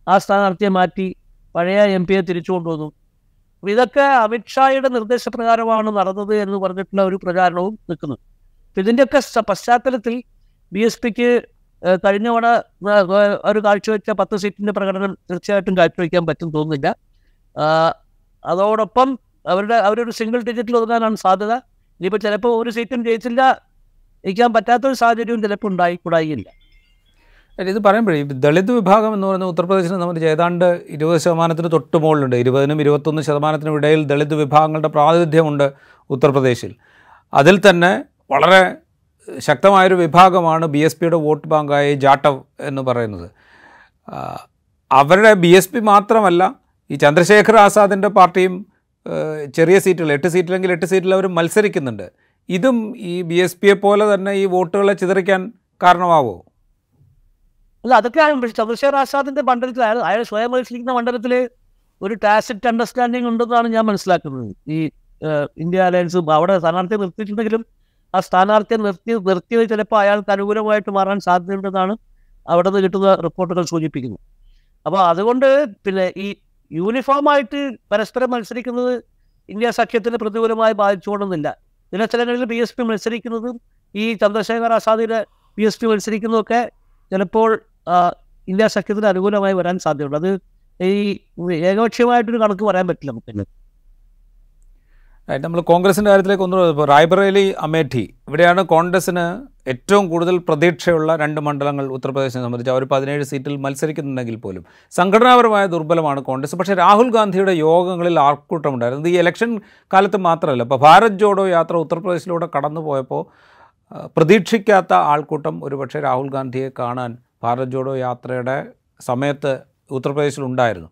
ആ സ്ഥാനാർത്ഥിയെ മാറ്റി പഴയ MP തിരിച്ചു കൊണ്ടുവന്നു. അപ്പോൾ ഇതൊക്കെ അമിത്ഷായുടെ നിർദ്ദേശപ്രകാരമാണ് നടന്നത് എന്ന് പറഞ്ഞിട്ടുള്ള ഒരു പ്രചാരണവും നിൽക്കുന്നു. അപ്പോൾ ഇതിൻ്റെയൊക്കെ പശ്ചാത്തലത്തിൽ BSPക്ക് കഴിഞ്ഞ തവണ ഒരു കാഴ്ചവെച്ച 10 സീറ്റിൻ്റെ പ്രകടനം തീർച്ചയായിട്ടും കാഴ്ചവെക്കാൻ പറ്റും തോന്നുന്നില്ല. അതോടൊപ്പം അവരൊരു സിംഗിൾ ഡിജിറ്റിൽ ഒതുങ്ങാനാണ് സാധ്യത. ഇനിയിപ്പോൾ ചിലപ്പോൾ ഒരു സീറ്റും ജയിക്കാൻ പറ്റാത്തൊരു സാഹചര്യവും ചിലപ്പോൾ ഉണ്ടായിക്കൂടായില്ല. ഇത് പറയുമ്പോഴേ ദളിത് വിഭാഗം എന്ന് പറയുന്ന ഉത്തർപ്രദേശിനെ സംബന്ധിച്ച് ഏതാണ്ട് 20% തൊട്ട് മുകളിലുണ്ട്. 20-21% ഇടയിൽ ദളിത് വിഭാഗങ്ങളുടെ പ്രാതിനിധ്യമുണ്ട് ഉത്തർപ്രദേശിൽ. അതിൽ തന്നെ വളരെ ശക്തമായൊരു വിഭാഗമാണ് BSPയുടെ വോട്ട് ബാങ്കായ ജാട്ടവ് എന്ന് പറയുന്നത്. അവരുടെ BSP മാത്രമല്ല, ഈ ചന്ദ്രശേഖർ ആസാദിൻ്റെ പാർട്ടിയും ചെറിയ സീറ്റുകൾ 8 സീറ്റിലെങ്കിൽ 8 സീറ്റിൽ അവർ മത്സരിക്കുന്നുണ്ട്. ഇതും ഈ BSPയെ പോലെ തന്നെ ഈ വോട്ടുകളെ ചിതറിക്കാൻ കാരണമാവോ? അല്ല, അതൊക്കെയാണ്. പക്ഷേ ചന്ദ്രശേഖർ ആസാദിൻ്റെ മണ്ഡലത്തിൽ അയാൾ സ്വയം മത്സരിക്കുന്ന മണ്ഡലത്തിൽ ഒരു ടാസിറ്റ് അണ്ടർസ്റ്റാൻഡിങ് ഉണ്ടെന്നാണ് ഞാൻ മനസ്സിലാക്കുന്നത്. ഈ ഇന്ത്യ അലയൻസ് അവിടെ സ്ഥാനാർത്ഥിയെ നിർത്തിയിട്ടുണ്ടെങ്കിലും ആ സ്ഥാനാർത്ഥിയെ നിർത്തിയത് ചിലപ്പോൾ അയാൾക്ക് അനുകൂലമായിട്ട് മാറാൻ സാധ്യതയുണ്ടെന്നാണ് അവിടെ നിന്ന് കിട്ടുന്ന റിപ്പോർട്ടുകൾ സൂചിപ്പിക്കുന്നത്. അപ്പോൾ അതുകൊണ്ട് പിന്നെ ഈ യൂണിഫോമായിട്ട് പരസ്പരം മത്സരിക്കുന്നത് ഇന്ത്യ സഖ്യത്തിന് പ്രതികൂലമായി ബാധിച്ചുകൊള്ളുന്നില്ല. ചില സ്ഥലങ്ങളിൽ BSP മത്സരിക്കുന്നതും ഈ ചന്ദ്രശേഖർ ആസാദിൻ്റെ BSP മത്സരിക്കുന്നതൊക്കെ ചിലപ്പോൾ ഇന്ത്യ സഖ്യത്തിന് അനുകൂലമായി വരാൻ സാധ്യതയുണ്ട്. അത് ഈ ഏകപക്ഷീയമായിട്ടൊരു കണക്ക് പറയാൻ പറ്റില്ല നമുക്ക്. നമ്മൾ കോൺഗ്രസിൻ്റെ കാര്യത്തിലേക്ക് ഒന്ന് ഇപ്പോൾ റായ്ബറേലി അമേഠി ഇവിടെയാണ് കോൺഗ്രസ്സിന് ഏറ്റവും കൂടുതൽ പ്രതീക്ഷയുള്ള 2 മണ്ഡലങ്ങൾ ഉത്തർപ്രദേശിനെ സംബന്ധിച്ച്. അവർ 17 സീറ്റിൽ മത്സരിക്കുന്നുണ്ടെങ്കിൽ പോലും സംഘടനാപരമായ ദുർബലമാണ് കോൺഗ്രസ്. പക്ഷേ രാഹുൽ ഗാന്ധിയുടെ യോഗങ്ങളിൽ ആൾക്കൂട്ടമുണ്ടായിരുന്നു. ഈ ഇലക്ഷൻ കാലത്ത് മാത്രമല്ല, ഇപ്പോൾ ഭാരത് ജോഡോ യാത്ര ഉത്തർപ്രദേശിലൂടെ കടന്നു പോയപ്പോൾ പ്രതീക്ഷിക്കാത്ത ആൾക്കൂട്ടം ഒരുപക്ഷെ രാഹുൽ ഗാന്ധിയെ കാണാൻ ഭാരത് ജോഡോ യാത്രയുടെ സമയത്ത് ഉത്തർപ്രദേശിലുണ്ടായിരുന്നു.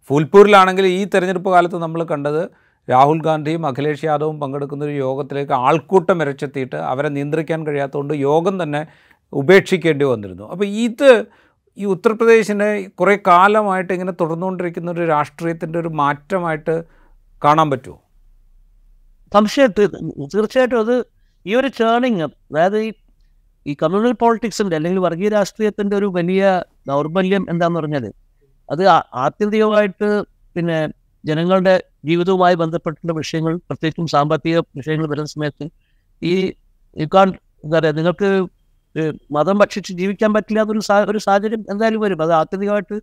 ഫൂൽപൂരിലാണെങ്കിൽ ഈ തെരഞ്ഞെടുപ്പ് കാലത്ത് നമ്മൾ കണ്ടത് രാഹുൽ ഗാന്ധിയും അഖിലേഷ് യാദവും പങ്കെടുക്കുന്ന ഒരു യോഗത്തിലേക്ക് ആൾക്കൂട്ടം ഇരച്ചെത്തിയിട്ട് അവരെ നിയന്ത്രിക്കാൻ കഴിയാത്തതുകൊണ്ട് യോഗം തന്നെ ഉപേക്ഷിക്കേണ്ടി വന്നിരുന്നു. അപ്പോൾ ഇത് ഈ ഉത്തർപ്രദേശിനെ കുറേ കാലമായിട്ട് ഇങ്ങനെ തുടർന്നുകൊണ്ടിരിക്കുന്ന ഒരു രാഷ്ട്രീയത്തിൻ്റെ ഒരു മാറ്റമായിട്ട് കാണാൻ പറ്റുമോ? തീർച്ചയായിട്ടും അത് ഈ ഒരു ടേണിങ്, അതായത് ഈ കമ്മ്യൂണൽ പോളിറ്റിക്സിൻ്റെ അല്ലെങ്കിൽ വർഗീയ രാഷ്ട്രീയത്തിൻ്റെ ഒരു വലിയ ദൗർബല്യം എന്താണെന്ന് പറഞ്ഞാൽ അത് ആത്യന്തികമായിട്ട് പിന്നെ ജനങ്ങളുടെ ജീവിതവുമായി ബന്ധപ്പെട്ടുള്ള വിഷയങ്ങൾ, പ്രത്യേകിച്ചും സാമ്പത്തിക വിഷയങ്ങൾ വരുന്ന സമയത്ത് എന്താ പറയുക, നിങ്ങൾക്ക് മതം ഭക്ഷിച്ച് ജീവിക്കാൻ പറ്റില്ല എന്നൊരു സാഹചര്യം എന്തായാലും വരും. അത് ആത്യന്തികമായിട്ട്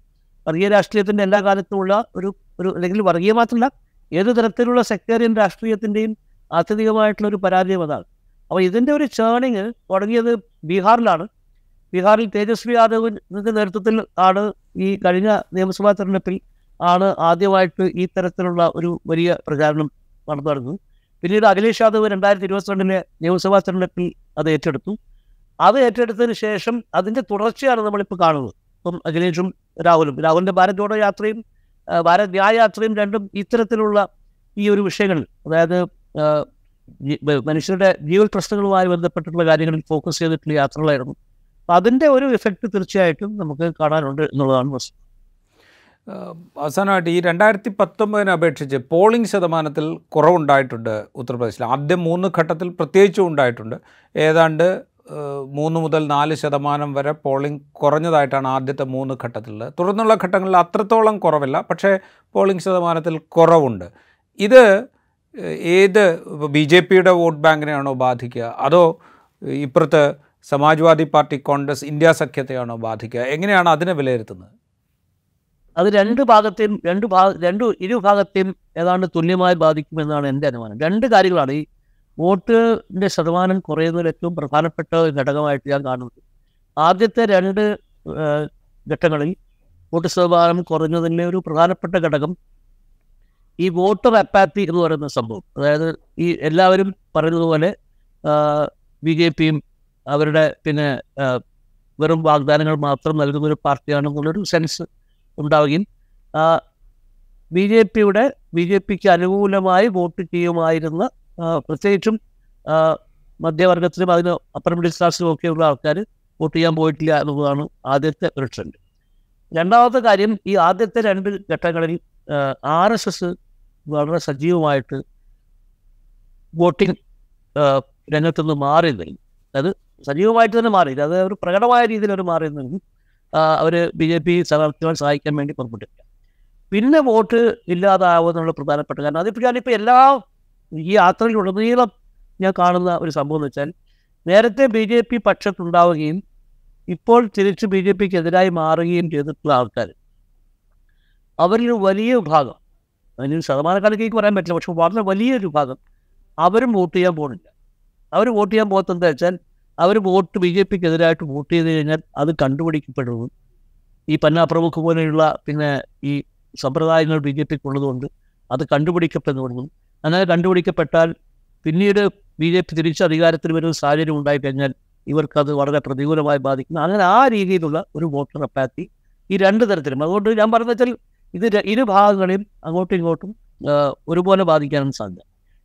വർഗീയ രാഷ്ട്രീയത്തിൻ്റെ എല്ലാ കാലത്തുമുള്ള ഒരു അല്ലെങ്കിൽ വർഗീയ മാത്രമല്ല ഏത് തരത്തിലുള്ള സെക്ടേറിയൻ രാഷ്ട്രീയത്തിൻ്റെയും ആത്യന്തികമായിട്ടുള്ള ഒരു പരാജയം അതാണ്. അപ്പോൾ ഇതിൻ്റെ ഒരു ചേണിങ് തുടങ്ങിയത് ബീഹാറിലാണ്. ബീഹാറിൽ തേജസ്വി യാദവിൻ്റെ നേതൃത്വത്തിൽ ആണ് ഈ കഴിഞ്ഞ നിയമസഭാ തെരഞ്ഞെടുപ്പിൽ ആണ് ആദ്യമായിട്ട് ഈ തരത്തിലുള്ള ഒരു വലിയ പ്രചാരണം നടന്നത്. പിന്നീട് അഖിലേഷ് യാദവ് 2022 നിയമസഭാ തെരഞ്ഞെടുപ്പിൽ അത് ഏറ്റെടുത്തു. അത് ഏറ്റെടുത്തതിന് ശേഷം അതിൻ്റെ തുടർച്ചയാണ് നമ്മളിപ്പോൾ കാണുന്നത്. ഇപ്പം അഖിലേഷും രാഹുലിൻ്റെ ഭാരത് ജോഡോ യാത്രയും ഭാരത് ന്യായ യാത്രയും രണ്ടും ഇത്തരത്തിലുള്ള ഈ ഒരു വിഷയങ്ങൾ, അതായത് മനുഷ്യരുടെ ജീവൽ പ്രശ്നങ്ങളുമായി ബന്ധപ്പെട്ടിട്ടുള്ള കാര്യങ്ങളിൽ ഫോക്കസ് ചെയ്തിട്ടുള്ള യാത്രകളായിരുന്നു. അപ്പം അതിൻ്റെ ഒരു എഫക്റ്റ് തീർച്ചയായിട്ടും നമുക്ക് കാണാനുണ്ട് എന്നുള്ളതാണ് വസ്തുത. അവസാനമായിട്ട് ഈ 2019 അപേക്ഷിച്ച് പോളിംഗ് ശതമാനത്തിൽ കുറവുണ്ടായിട്ടുണ്ട് ഉത്തർപ്രദേശിൽ. ആദ്യം 3 ഘട്ടത്തിൽ പ്രത്യേകിച്ചും ഉണ്ടായിട്ടുണ്ട്. ഏതാണ്ട് 3 മുതൽ 4% വരെ പോളിംഗ് കുറഞ്ഞതായിട്ടാണ് ആദ്യത്തെ 3 ഘട്ടത്തിലുള്ളത്. തുടർന്നുള്ള ഘട്ടങ്ങളിൽ അത്രത്തോളം കുറവില്ല, പക്ഷേ പോളിംഗ് ശതമാനത്തിൽ കുറവുണ്ട്. ഇത് ഏത് BJPയുടെ വോട്ട് ബാങ്കിനെയാണോ ബാധിക്കുക, അതോ ഇപ്പുറത്ത് സമാജ്വാദി പാർട്ടി, കോൺഗ്രസ്, ഇന്ത്യ സഖ്യത്തെയാണോ ബാധിക്കുക? എങ്ങനെയാണ് അതിനെ വിലയിരുത്തുന്നത്? അത് ഇരുഭാഗത്തെയും ഏതാണ്ട് തുല്യമായി ബാധിക്കുമെന്നാണ് എൻ്റെ അനുമാനം. 2 കാര്യങ്ങളാണ് ഈ വോട്ടിൻ്റെ ശതമാനം കുറയുന്നതിൽ ഏറ്റവും പ്രധാനപ്പെട്ട ഘടകമായിട്ട് ഞാൻ കാണുന്നത്. ആദ്യത്തെ 2 ഘട്ടങ്ങളിൽ വോട്ട് ശതമാനം കുറഞ്ഞതിൻ്റെ ഒരു പ്രധാനപ്പെട്ട ഘടകം ഈ വോട്ടർ അപ്പാത്തി എന്ന് പറയുന്ന സംഭവം. അതായത് ഈ എല്ലാവരും പറയുന്നത് പോലെ BJPയും അവരുടെ പിന്നെ വെറും വാഗ്ദാനങ്ങൾ മാത്രം നൽകുന്നൊരു പാർട്ടിയാണെന്നുള്ളൊരു സെൻസ് ഉണ്ടാവുകയും BJPക്ക് അനുകൂലമായി വോട്ട് ചെയ്യുമായിരുന്ന പ്രത്യേകിച്ചും മധ്യവർഗത്തിലും അതിന് അപ്പർ മിഡിൽ ക്ലാസ്സിലും ഒക്കെയുള്ള ആൾക്കാർ വോട്ട് ചെയ്യാൻ പോയിട്ടില്ല എന്നുള്ളതാണ് ആദ്യത്തെ ഒരു ട്രെൻഡ്. രണ്ടാമത്തെ കാര്യം, ഈ ആദ്യത്തെ 2 ഘട്ടങ്ങളിൽ RSS വളരെ സജീവമായിട്ട് വോട്ടിംഗ് രംഗത്തുനിന്ന് മാറിയിരുന്നില്ല. അത് സജീവമായിട്ട് തന്നെ മാറിയില്ല, അത് ഒരു പ്രകടമായ രീതിയിൽ അവർ മാറിയിരുന്നെങ്കിൽ അവർ BJP സ്ഥാനാർത്ഥികളെ സഹായിക്കാൻ വേണ്ടി പുറപ്പെട്ടില്ല. പിന്നെ വോട്ട് ഇല്ലാതാവുമെന്നുള്ള പ്രധാനപ്പെട്ട കാരണം, അതിപ്പോൾ ഞാനിപ്പോൾ ഈ യാത്രയിലുടനീളം ഞാൻ കാണുന്ന ഒരു സംഭവം എന്ന് വെച്ചാൽ, നേരത്തെ BJP പക്ഷത്തുണ്ടാവുകയും ഇപ്പോൾ തിരിച്ച് BJPക്കെതിരായി മാറുകയും ചെയ്തിട്ടുള്ള ആൾക്കാർ, അവരിൽ വലിയ വിഭാഗം, അതിന് ശതമാനക്കണക്കേക്ക് പറയാൻ പറ്റില്ല, പക്ഷെ വളരെ വലിയൊരു വിഭാഗം അവരും വോട്ട് ചെയ്യാൻ പോകുന്നില്ല. അവർ വോട്ട് ചെയ്യാൻ പോകുന്നത് എന്താ വെച്ചാൽ, അവർ BJPക്കെതിരായിട്ട് വോട്ട് ചെയ്ത് കഴിഞ്ഞാൽ അത് കണ്ടുപിടിക്കപ്പെടുന്നു. ഈ പന്നാ പ്രമുഖ് പോലെയുള്ള പിന്നെ ഈ സമ്പ്രദായങ്ങൾ BJPക്കുള്ളതുകൊണ്ട് അത് കണ്ടുപിടിക്കപ്പെടുന്നു. അങ്ങനെ കണ്ടുപിടിക്കപ്പെട്ടാൽ പിന്നീട് BJP തിരിച്ച് അധികാരത്തിൽ വരുന്ന സാഹചര്യം ഉണ്ടായിക്കഴിഞ്ഞാൽ ഇവർക്കത് വളരെ പ്രതികൂലമായി ബാധിക്കുന്നു. അങ്ങനെ ആ രീതിയിലുള്ള ഒരു വോട്ടർ അപ്പാത്തി ഈ 2 തരത്തിലും. അതുകൊണ്ട് ഞാൻ പറഞ്ഞ വെച്ചാൽ ഇത് ഇരുഭാഗങ്ങളെയും അങ്ങോട്ടും ഇങ്ങോട്ടും ഒരുപോലെ ബാധിക്കാനും സാധ്യത.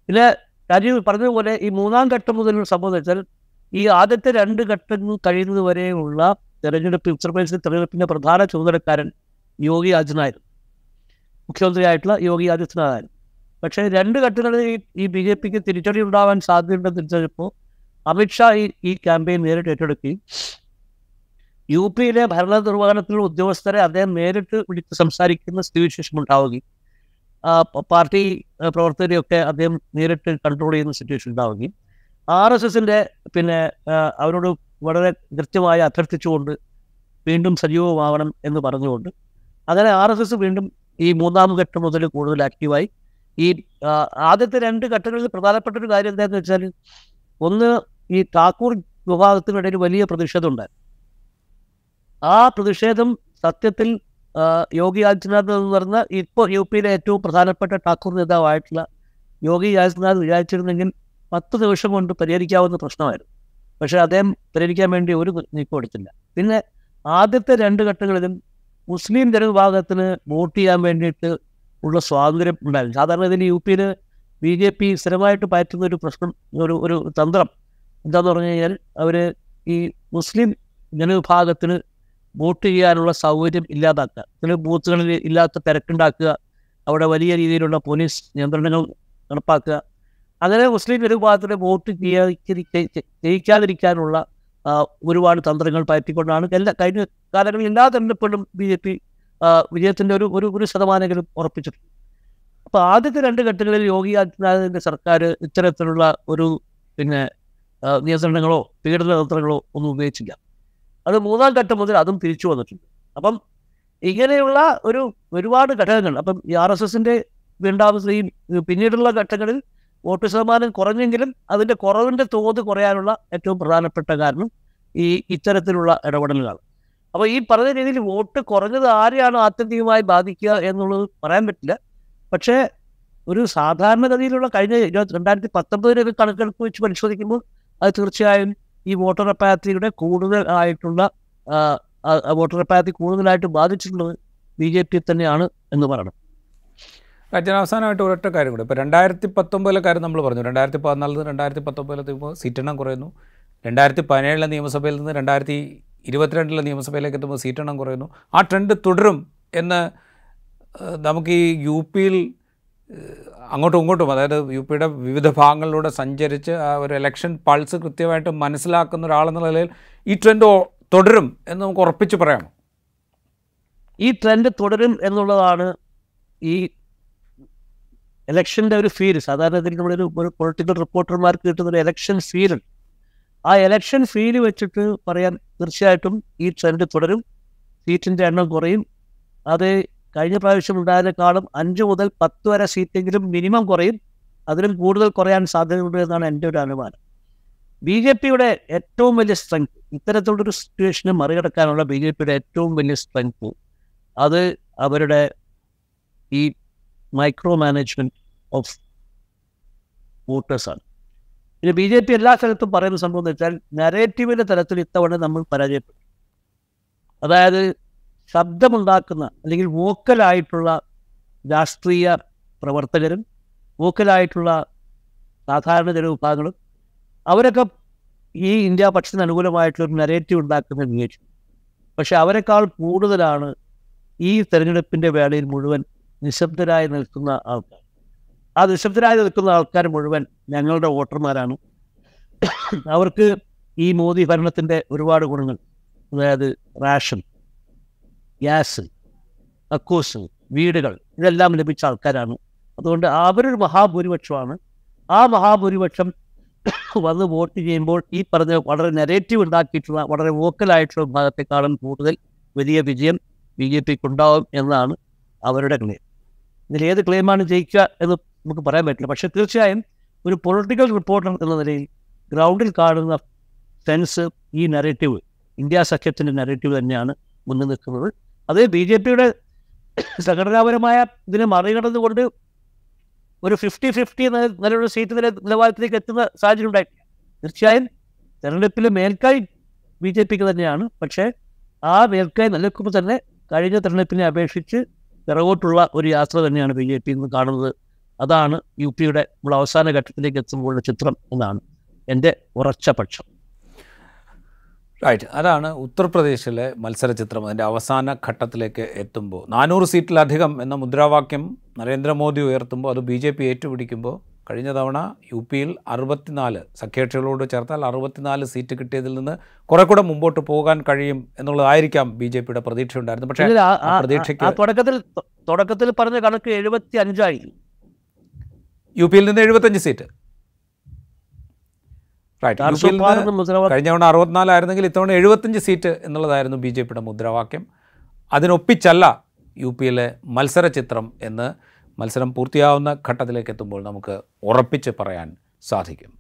പിന്നെ രാജീവ് പറഞ്ഞതുപോലെ ഈ 3ാം ഘട്ടം മുതലുള്ള സംഭവം വെച്ചാൽ, ഈ ആദ്യത്തെ 2 ഘട്ടങ്ങൾ കഴിയുന്നത് വരെയുള്ള തെരഞ്ഞെടുപ്പ്, ഉത്തർപ്രദേശിലെ തെരഞ്ഞെടുപ്പിൻ്റെ പ്രധാന ചുമതലക്കാരൻ യോഗി ആദിത്യനാഥായിരുന്നു, മുഖ്യമന്ത്രിയായിട്ടുള്ള യോഗി ആദിത്യനാഥായിരുന്നു. പക്ഷേ 2 ഘട്ടങ്ങളിൽ ഈ BJPക്ക് തിരിച്ചടി ഉണ്ടാവാൻ സാധ്യതയുണ്ടെന്ന് തിരിച്ചറിഞ്ഞപ്പോൾ അമിത്ഷാ ഈ ക്യാമ്പയിൻ നേരിട്ട് ഏറ്റെടുക്കുകയും UPയിലെ ഭരണ നിർവഹണത്തിലുള്ള ഉദ്യോഗസ്ഥരെ അദ്ദേഹം നേരിട്ട് വിളിച്ച് സംസാരിക്കുന്ന സ്ഥിതിവിശേഷം ഉണ്ടാവുകയും പാർട്ടി പ്രവർത്തകരെയൊക്കെ അദ്ദേഹം നേരിട്ട് കൺട്രോൾ ചെയ്യുന്ന സിറ്റുവേഷൻ ഉണ്ടാവുകയും RSSൻ്റെ പിന്നെ അവരോട് വളരെ കൃത്യമായി അഭ്യർത്ഥിച്ചുകൊണ്ട് വീണ്ടും സജീവമാവണം എന്ന് പറഞ്ഞുകൊണ്ട് അങ്ങനെ RSS വീണ്ടും ഈ 3ാം ഘട്ടം മുതൽ കൂടുതൽ ആക്റ്റീവായി. ഈ ആദ്യത്തെ 2 ഘട്ടങ്ങളിൽ പ്രധാനപ്പെട്ട ഒരു കാര്യം എന്താണെന്ന് വെച്ചാൽ, ഒന്ന്, ഈ താക്കൂർ വിഭാഗത്തിനിടയിൽ വലിയ പ്രതിഷേധം ഉണ്ടായിരുന്നു. ആ പ്രതിഷേധം സത്യത്തിൽ യോഗി ആദിത്യനാഥ് എന്ന് പറഞ്ഞ ഇപ്പോൾ UPയിലെ ഏറ്റവും പ്രധാനപ്പെട്ട ഠാക്കൂർ നേതാവായിട്ടുള്ള യോഗി ആദിത്യനാഥ് വിചാരിച്ചിരുന്നെങ്കിൽ 10 ദിവസം കൊണ്ട് പരിഹരിക്കാവുന്ന പ്രശ്നമായിരുന്നു. പക്ഷേ അദ്ദേഹം പരിഹരിക്കാൻ വേണ്ടി ഒരു നീക്കം എടുത്തില്ല. പിന്നെ ആദ്യത്തെ 2 ഘട്ടങ്ങളിലും മുസ്ലിം ജനവിഭാഗത്തിന് വോട്ട് ചെയ്യാൻ വേണ്ടിയിട്ട് ഉള്ള സ്വാതന്ത്ര്യം ഉണ്ടായിരുന്നു. സാധാരണ ഇതിൽ UPയിൽ BJP സ്ഥിരമായിട്ട് പയറ്റുന്ന ഒരു പ്രശ്നം, ഒരു തന്ത്രം എന്താന്ന് പറഞ്ഞു കഴിഞ്ഞാൽ, അവർ ഈ മുസ്ലിം ജനവിഭാഗത്തിന് വോട്ട് ചെയ്യാനുള്ള സൗകര്യം ഇല്ലാതാക്കുക, ചില ബൂത്തുകളിൽ ഇല്ലാത്ത തിരക്കുണ്ടാക്കുക, അവിടെ വലിയ രീതിയിലുള്ള പോലീസ് നിയന്ത്രണങ്ങൾ നടപ്പാക്കുക, അങ്ങനെ മുസ്ലിം ജനവിഭാഗത്തിന് വോട്ട് ചെയ്യിക്കാതിരിക്കാനുള്ള ഒരുപാട് തന്ത്രങ്ങൾ പയറ്റിക്കൊണ്ടാണ് കഴിഞ്ഞ കാലങ്ങളിൽ എല്ലാ തെരഞ്ഞെടുപ്പുകളും BJP വിജയത്തിൻ്റെ ഒരു ശതമാനമെങ്കിലും ഉറപ്പിച്ചിട്ടുണ്ട്. അപ്പോൾ ആദ്യത്തെ 2 ഘട്ടങ്ങളിൽ യോഗി ആദിത്യനാഥിൻ്റെ സർക്കാർ ഇത്തരത്തിലുള്ള ഒരു പിന്നെ നിയന്ത്രണങ്ങളോ പീഡന തന്ത്രങ്ങളോ ഒന്നും ഉപയോഗിച്ചില്ല. അത് 3ാം ഘട്ടം മുതൽ അതും തിരിച്ചു വന്നിട്ടുണ്ട്. അപ്പം ഇങ്ങനെയുള്ള ഒരുപാട് ഘടകങ്ങൾ. അപ്പം ഈ RSSൻ്റെ രണ്ടാമത്തെ പിന്നീടുള്ള ഘട്ടങ്ങളിൽ വോട്ട് ശതമാനം കുറഞ്ഞെങ്കിലും അതിൻ്റെ കുറവിൻ്റെ തോത് കുറയാനുള്ള ഏറ്റവും പ്രധാനപ്പെട്ട കാരണം ഈ ഇത്തരത്തിലുള്ള ഇടപെടലുകളാണ്. അപ്പോൾ ഈ പറഞ്ഞ രീതിയിൽ വോട്ട് കുറഞ്ഞത് ആരെയാണ് ആത്യന്തികമായി ബാധിക്കുക എന്നുള്ളത് പറയാൻ പറ്റില്ല. പക്ഷേ ഒരു സാധാരണഗതിയിലുള്ള കഴിഞ്ഞ 2019 കണക്കെടുപ്പ് വെച്ച് പരിശോധിക്കുമ്പോൾ അത് തീർച്ചയായും ഈ വോട്ടർ അപ്പാത്തിയുടെ കൂടുതലായിട്ട് ബാധിച്ചിട്ടുള്ളത് BJP തന്നെയാണ് എന്ന് പറയണം. അവസാനമായിട്ട് ഒരൊറ്റ കാര്യം കൂടെ, ഇപ്പോൾ 2019 കാര്യം നമ്മൾ പറഞ്ഞു, 2014 2019 സീറ്റെണ്ണം കുറയുന്നു, 2017 നിയമസഭയിൽ നിന്ന് 2022 നിയമസഭയിലേക്ക് എത്തുമ്പോൾ സീറ്റെണ്ണം കുറയുന്നു. ആ ട്രെൻഡ് തുടരും എന്ന് നമുക്ക് ഈ UPയിൽ അങ്ങോട്ടും ഇങ്ങോട്ടും, അതായത് UPയുടെ വിവിധ ഭാഗങ്ങളിലൂടെ സഞ്ചരിച്ച് ആ ഒരു ഇലക്ഷൻ പൾസ് കൃത്യമായിട്ട് മനസ്സിലാക്കുന്ന ഒരാളെന്ന നിലയിൽ ഈ ട്രെൻഡ് തുടരും എന്ന് നമുക്ക് ഉറപ്പിച്ച് പറയാമോ? ഈ ട്രെൻഡ് തുടരും എന്നുള്ളതാണ് ഈ ഇലക്ഷൻ്റെ ഒരു ഫീൽ. സാധാരണ ഇതിൽ നമ്മളൊരു പൊളിറ്റിക്കൽ റിപ്പോർട്ടർമാർക്ക് കിട്ടുന്നൊരു ഇലക്ഷൻ ഫീൽ. ആ ഇലക്ഷൻ ഫീൽ വെച്ചിട്ട് പറയാൻ തീർച്ചയായിട്ടും ഈ ട്രെൻഡ് തുടരും, സീറ്റിൻ്റെ എണ്ണം കുറയും. അത് കഴിഞ്ഞ പ്രാവശ്യം ഉണ്ടായതിനേക്കാളും 5 മുതൽ 10 വരെ സീറ്റെങ്കിലും മിനിമം കുറയും, അതിലും കൂടുതൽ കുറയാൻ സാധ്യതയുണ്ട് എന്നാണ് എൻ്റെ ഒരു അനുമാനം. BJPയുടെ ഏറ്റവും വലിയ സ്ട്രെങ്ത്, ഇത്തരത്തിലുള്ളൊരു സിറ്റുവേഷനെ മറികടക്കാനുള്ള BJPയുടെ ഏറ്റവും വലിയ സ്ട്രെങ്ത് അത് അവരുടെ ഈ മൈക്രോ മാനേജ്മെൻറ്റ് ഓഫ് വോട്ടേഴ്സാണ്. പിന്നെ BJP എല്ലാ സ്ഥലത്തും പറയുന്ന സംഭവം എന്ന് വെച്ചാൽ, നരേറ്റീവിൻ്റെ തലത്തിൽ ഇത്തവണ നമ്മൾ പരാജയപ്പെട്ടു. അതായത് ശബ്ദമുണ്ടാക്കുന്ന അല്ലെങ്കിൽ വോക്കലായിട്ടുള്ള രാഷ്ട്രീയ പ്രവർത്തകരും വോക്കലായിട്ടുള്ള സാധാരണ ജനവിഭാഗങ്ങളും അവരൊക്കെ ഈ ഇന്ത്യ പക്ഷത്തിന് അനുകൂലമായിട്ടുള്ളൊരു നരേറ്റീവ് ഉണ്ടാക്കുന്നത് വിജയിച്ചു. പക്ഷെ അവരെക്കാൾ കൂടുതലാണ് ഈ തെരഞ്ഞെടുപ്പിൻ്റെ വേളയിൽ മുഴുവൻ നിശബ്ദരായി നിൽക്കുന്ന ആൾക്കാർ. ആ നിശബ്ദരായി നിൽക്കുന്ന ആൾക്കാർ മുഴുവൻ ഞങ്ങളുടെ വോട്ടർമാരാണ്. അവർക്ക് ഈ മോദി ഭരണത്തിൻ്റെ ഒരുപാട് ഗുണങ്ങൾ, അതായത് റേഷൻ, ഗ്യാസ്, കക്കൂസ്, വീടുകൾ, ഇതെല്ലാം ലഭിച്ച ആൾക്കാരാണ്. അതുകൊണ്ട് അവരൊരു മഹാഭൂരിപക്ഷമാണ്. ആ മഹാഭൂരിപക്ഷം വന്ന് വോട്ട് ചെയ്യുമ്പോൾ ഈ പറഞ്ഞ വളരെ നെഗറ്റീവ് ഉണ്ടാക്കിയിട്ടുള്ള, വളരെ വോക്കലായിട്ടുള്ള വിഭാഗത്തെക്കാളും കൂടുതൽ വലിയ വിജയം BJPക്ക് ഉണ്ടാവും എന്നാണ് അവരുടെ ക്ലെയിം. ഇതിലേത് ക്ലെയിമാണ് ജയിക്കുക എന്ന് നമുക്ക് പറയാൻ പറ്റില്ല. പക്ഷേ തീർച്ചയായും ഒരു പൊളിറ്റിക്കൽ റിപ്പോർട്ടർ എന്ന നിലയിൽ ഗ്രൗണ്ടിൽ കാണുന്ന സെൻസ് ഈ നെഗറ്റീവ്, ഇന്ത്യ സഖ്യത്തിൻ്റെ നെഗറ്റീവ് തന്നെയാണ് മുന്നിൽ നിൽക്കുന്നത്. അത് BJPയുടെ സംഘടനാപരമായ ഇതിനെ മറികടന്നുകൊണ്ട് ഒരു 50-50 നിലവിലുള്ള സീറ്റ് നിലവാരത്തിലേക്ക് എത്തുന്ന സാഹചര്യം ഉണ്ടായിട്ടില്ല. തീർച്ചയായും തെരഞ്ഞെടുപ്പിലെ മേൽക്കായി BJPക്ക് തന്നെയാണ്. പക്ഷേ ആ മേൽക്കായി നിലനിൽക്കുമ്പോൾ തന്നെ കഴിഞ്ഞ തെരഞ്ഞെടുപ്പിനെ അപേക്ഷിച്ച് പിറകോട്ടുള്ള ഒരു യാത്ര തന്നെയാണ് BJP ഇന്ന് കാണുന്നത്. അതാണ് UPയുടെ നമ്മൾ അവസാന ഘട്ടത്തിലേക്ക് എത്തുമ്പോഴുള്ള ചിത്രം എന്നാണ് എൻ്റെ ഉറച്ച പക്ഷം. റൈറ്റ്, അതാണ് ഉത്തർപ്രദേശിലെ മത്സരചിത്രം. അതിൻ്റെ അവസാന ഘട്ടത്തിലേക്ക് എത്തുമ്പോൾ 400 സീറ്റിലധികം എന്ന മുദ്രാവാക്യം നരേന്ദ്രമോദി ഉയർത്തുമ്പോൾ അത് BJP ഏറ്റുപിടിക്കുമ്പോൾ കഴിഞ്ഞ തവണ UPയിൽ 64 സഖ്യകക്ഷികളോട് ചേർത്താൽ 64 സീറ്റ് കിട്ടിയതിൽ നിന്ന് കുറെ കൂടെ മുമ്പോട്ട് പോകാൻ കഴിയും എന്നുള്ളതായിരിക്കാം BJPയുടെ പ്രതീക്ഷ ഉണ്ടായിരുന്നു. പക്ഷേ ആ പ്രതീക്ഷയ്ക്ക് തുടക്കത്തിൽ പറഞ്ഞ കണക്ക് 75 UPയിൽ നിന്ന് 75 സീറ്റ്. റൈറ്റ്, കഴിഞ്ഞ തവണ 64 ആയിരുന്നെങ്കിൽ ഇത്തവണ 75 സീറ്റ് എന്നുള്ളതായിരുന്നു BJPയുടെ മുദ്രാവാക്യം. അതിനൊപ്പിച്ചല്ല UPയിലെ മത്സരചിത്രം എന്ന് മത്സരം പൂർത്തിയാവുന്ന ഘട്ടത്തിലേക്ക് എത്തുമ്പോൾ നമുക്ക് ഉറപ്പിച്ച് പറയാൻ സാധിക്കും.